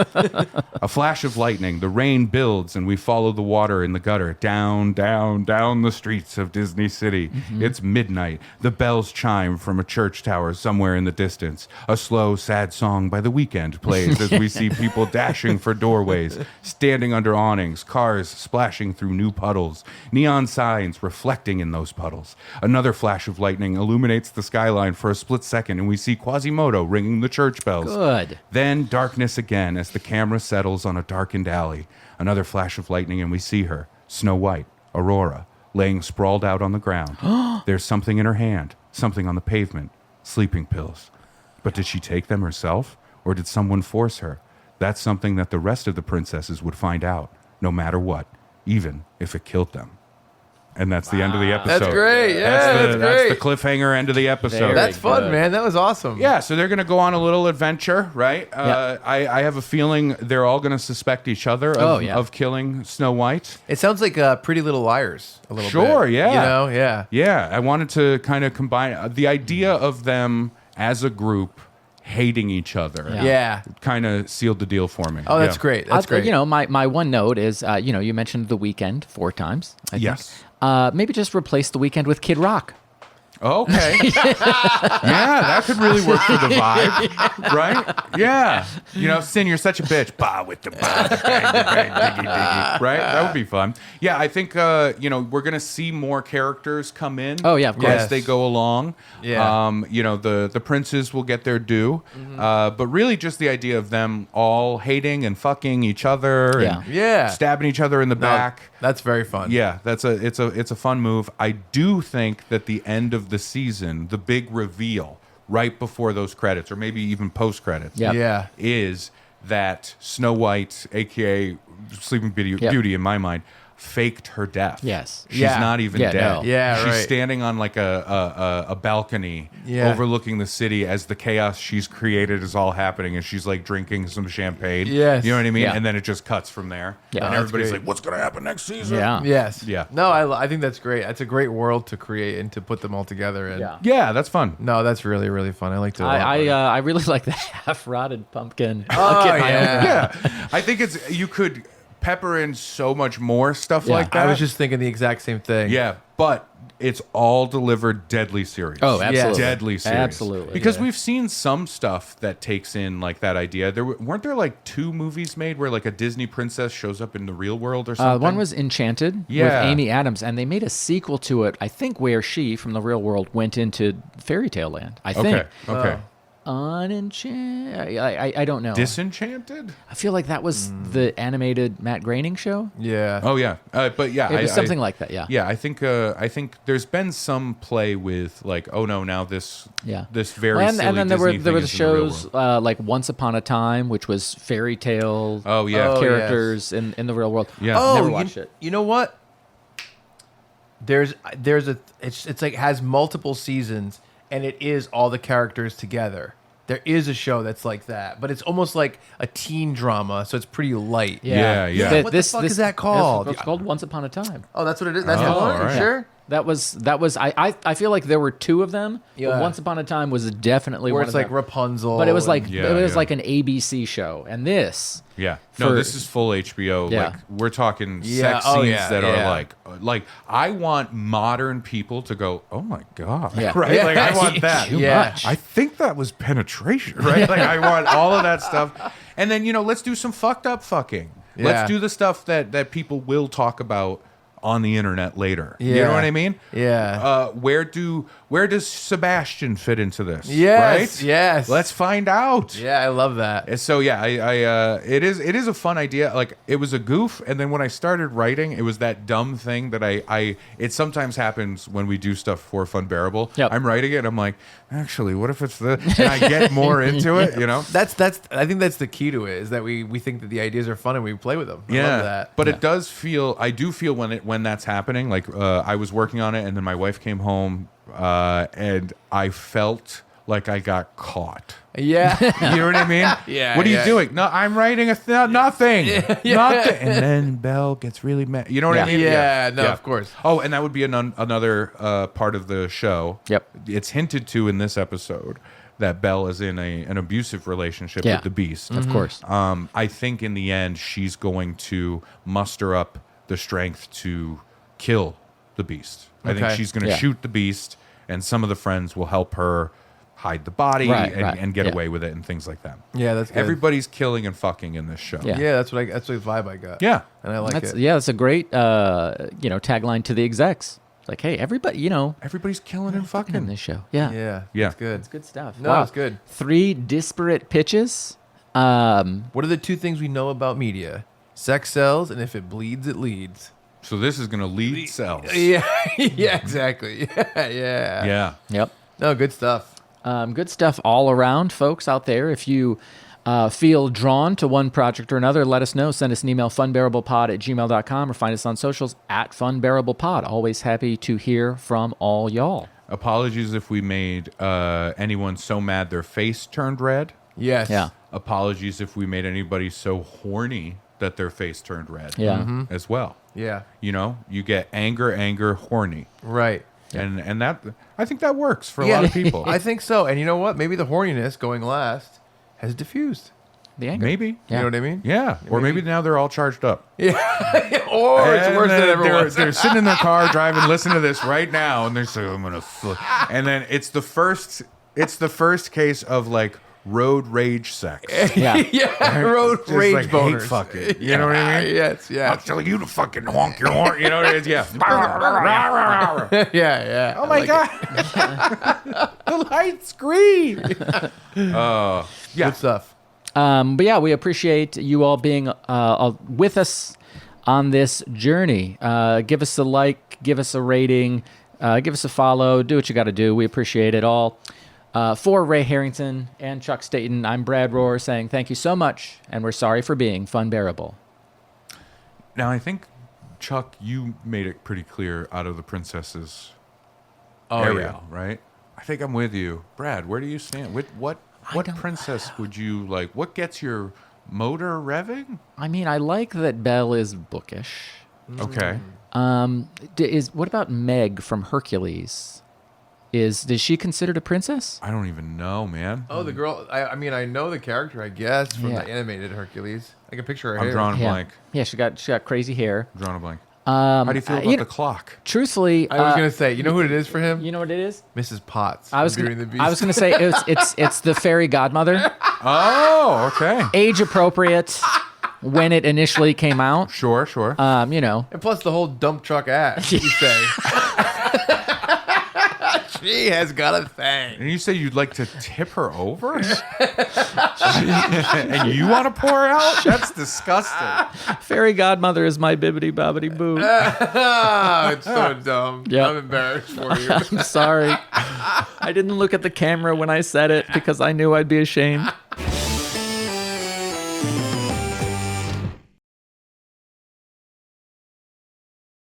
A flash of lightning, the rain builds, and we follow the water in the gutter. Down, down, down the streets of Disney City. It's midnight. The bells chime from a church tower somewhere in the distance. A slow, sad song by The Weeknd plays as we see people dashing for doorways, standing under awnings, cars splashing through new puddles, neon signs reflecting in those puddles. Another flash of lightning illuminates the skyline for a split second, and we see Quasimodo ringing the church bells. Good. Then darkness again as the camera settles on a darkened alley. Another flash of lightning, and we see her, Snow White, Aurora, laying sprawled out on the ground. There's something in her hand, something on the pavement, sleeping pills. But did she take them herself, or did someone force her? That's something that the rest of the princesses would find out, no matter what, even if it killed them. And that's the end of the episode. That's great. Yeah, that's the great. cliffhanger end of the episode. Very That's fun, good. man. That was awesome. Yeah, so they're going to go on a little adventure, right? Yeah. I have a feeling they're all going to suspect each other of killing Snow White. It sounds like Pretty Little Liars a little bit. Sure, yeah. You know, yeah. Yeah, I wanted to kind of combine the idea of them as a group hating each other. Yeah. Kind of sealed the deal for me. Oh, that's great. That's great. You know, my one note is, you mentioned The Weeknd 4 times. I think. Yes. Maybe just replace The Weeknd with Kid Rock. Okay. Yeah, that could really work for the vibe, right? Yeah. Sin, you're such a bitch. Bah with the bah, diggy, diggy. Right? That would be fun. Yeah, I think we're gonna see more characters come in. Oh, yeah, of course. As they go along. Yeah. The princes will get their due, but really just the idea of them all hating and fucking each other, and stabbing each other in the back. That's very fun. Yeah, it's a fun move. I do think that the end of the season, the big reveal right before those credits, or maybe even post credits, is that Snow White, aka Sleeping Beauty, in my mind, faked her death. Yes. She's not even dead. No. Yeah, she's right. standing on like a balcony overlooking the city as the chaos she's created is all happening, and she's like drinking some champagne. Yes. You know what I mean? Yeah. And then it just cuts from there. Yeah. And That's everybody's great. like, what's going to happen next season? Yeah. Yes. Yeah. No, I think that's great. That's a great world to create and to put them all together in. Yeah. Yeah, that's fun. No, that's really, really fun. I liked it a lot. I really like the half-rotted pumpkin. Oh, Pumpkin yeah. Yeah. I think you could pepper in so much more stuff like that. I was just thinking the exact same thing. Yeah, but it's all delivered deadly serious. Oh, absolutely. Deadly serious. Absolutely. Because we've seen some stuff that takes in like that idea. Weren't there like 2 movies made where like a Disney princess shows up in the real world or something? One was Enchanted with Amy Adams, and they made a sequel to it, I think, where she, from the real world, went into fairy tale land. I think. Okay. Unenchanted. I don't know. Disenchanted? I feel like that was the animated Matt Groening show. Yeah. Oh yeah. But yeah, It was something like that. Yeah. Yeah, I think there's been some play with like, oh no, now this very Well, silly and then Disney there were the thing is in the real shows world. like Once Upon a Time, which was fairy tale Oh yeah. Oh, characters in the real world. Yeah. Oh, Never watched it. You know what? It's like has multiple seasons, and it is all the characters together. There is a show that's like that, but it's almost like a teen drama, so it's pretty light. Yeah. What the fuck is that called? It's called Once Upon a Time. Oh, that's what it is. That's the Oh, one. all right. You sure? That was I feel like there were 2 of them. Yeah. But Once Upon a Time was definitely Where one it's of like them. Rapunzel. But it was like Yeah. like an ABC show, and this. Yeah. No, For- this is full HBO. Yeah. Like we're talking Yeah. sex Oh, scenes yeah. that Yeah. are like I want modern people to go, "Oh my god." Yeah. Right? Yeah. Like I want that. Too Yeah. much. I think that was penetration, right? Like I want all of that stuff. And then, let's do some fucked up fucking. Yeah. Let's do the stuff that people will talk about on the internet later. You Yeah. know what I mean? Yeah. Where does Sebastian fit into this? Yes, Right? yes. Let's find out. Yeah, I love that. And so yeah, it is a fun idea. Like it was a goof, and then when I started writing, it was that dumb thing that it sometimes happens when we do stuff for Funbearable. Yep. I'm writing it, I'm like, actually, what if it's and I get more into it, That's I think that's the key to it, is that we think that the ideas are fun and we play with them. I love that. But it does feel. I do feel when that's happening. Like I was working on it, and then my wife came home, and I felt like I got caught. Yeah. You know what I mean? Yeah, What are yeah. you doing? No, I'm writing nothing. Nothing. And then Belle gets really mad. You know what I mean? Yeah, no, of course. Oh, and that would be another part of the show. Yep. It's hinted to in this episode that Belle is in an abusive relationship Yeah. with the Beast. Of course. I think in the end she's going to muster up the strength to kill the Beast. I think Okay. she's going to Yeah. shoot the Beast, and some of the friends will help her hide the body Right, and get yeah. away with it and things like that. Yeah, that's good. Everybody's killing and fucking in this show. Yeah. Yeah, that's the vibe I got. Yeah. And I like That's it. that's a great tagline to the execs. It's like, hey, everybody, Everybody's killing and in fucking. this show. Yeah. Yeah. Yeah. It's good. It's good stuff. No, it's good. 3 disparate pitches. What are the 2 things we know about media? Sex sells, and if it bleeds, it leads. So this is going to lead cells. Yeah, yeah, exactly. Yeah. Yeah. Yep. No, good stuff. Good stuff all around, folks out there. If you feel drawn to one project or another, let us know. Send us an email, funbearablepod@gmail.com, or find us on socials @funbearablepod. Always happy to hear from all y'all. Apologies if we made anyone so mad their face turned red. Yes. Yeah. Apologies if we made anybody so horny that their face turned red. Yeah. As well. Yeah. You get anger, horny. Right. And that I think that works for a lot of people. I think so. And you know what? Maybe the horniness going last has diffused. The anger. Maybe. You know what I mean? Yeah. Or maybe now they're all charged up. Or it's And worse than then ever was. they're sitting in their car driving, listening to this right now, and they're saying, "I'm gonna," and then it's the first case of like road rage sex. Yeah. Road Just rage like boners. hate fucking. You know what I mean? Yes, I'm yes. telling you to fucking honk your horn. You know what it is? Yeah. Yeah. Oh my god! The light's green. Yeah. Good stuff. But yeah, we appreciate you all being with us on this journey. Give us a like, give us a rating, give us a follow. Do what you got to do. We appreciate it all. For Ray Harrington and Chuck Staten, I'm Brad Rohr saying thank you so much, and we're sorry for being Funbearable. Now I think, Chuck, you made it pretty clear out of the princesses. Ariel, right? I think I'm with you, Brad. Where do you stand? What princess would you like? What gets your motor revving? I mean, I like that Belle is bookish. Okay. What about Meg from Hercules? Is she considered a princess? I don't even know, man. Oh, the girl. I mean, I know the character, I guess, from Yeah. the animated Hercules. I can picture her I'm hair. drawing a Yeah. blank. Yeah, she got crazy hair. Drawing a blank. How do you feel about the clock? Truthfully, I was gonna say, you know who it is for him? you know what it is? Mrs. Potts. I was from gonna, Beauty and the Beast. I was gonna say it's the fairy godmother, Oh, okay. age appropriate when it initially came out. Sure. You know, And plus the whole dump truck ass, you say. She has got a thing. And you say you'd like to tip her over? And you want to pour out? That's disgusting. fairy godmother is my bibbity bobbity boo. Oh, it's so dumb. Yep. I'm embarrassed for you. I'm sorry, I didn't look at the camera when I said it because I knew I'd be ashamed.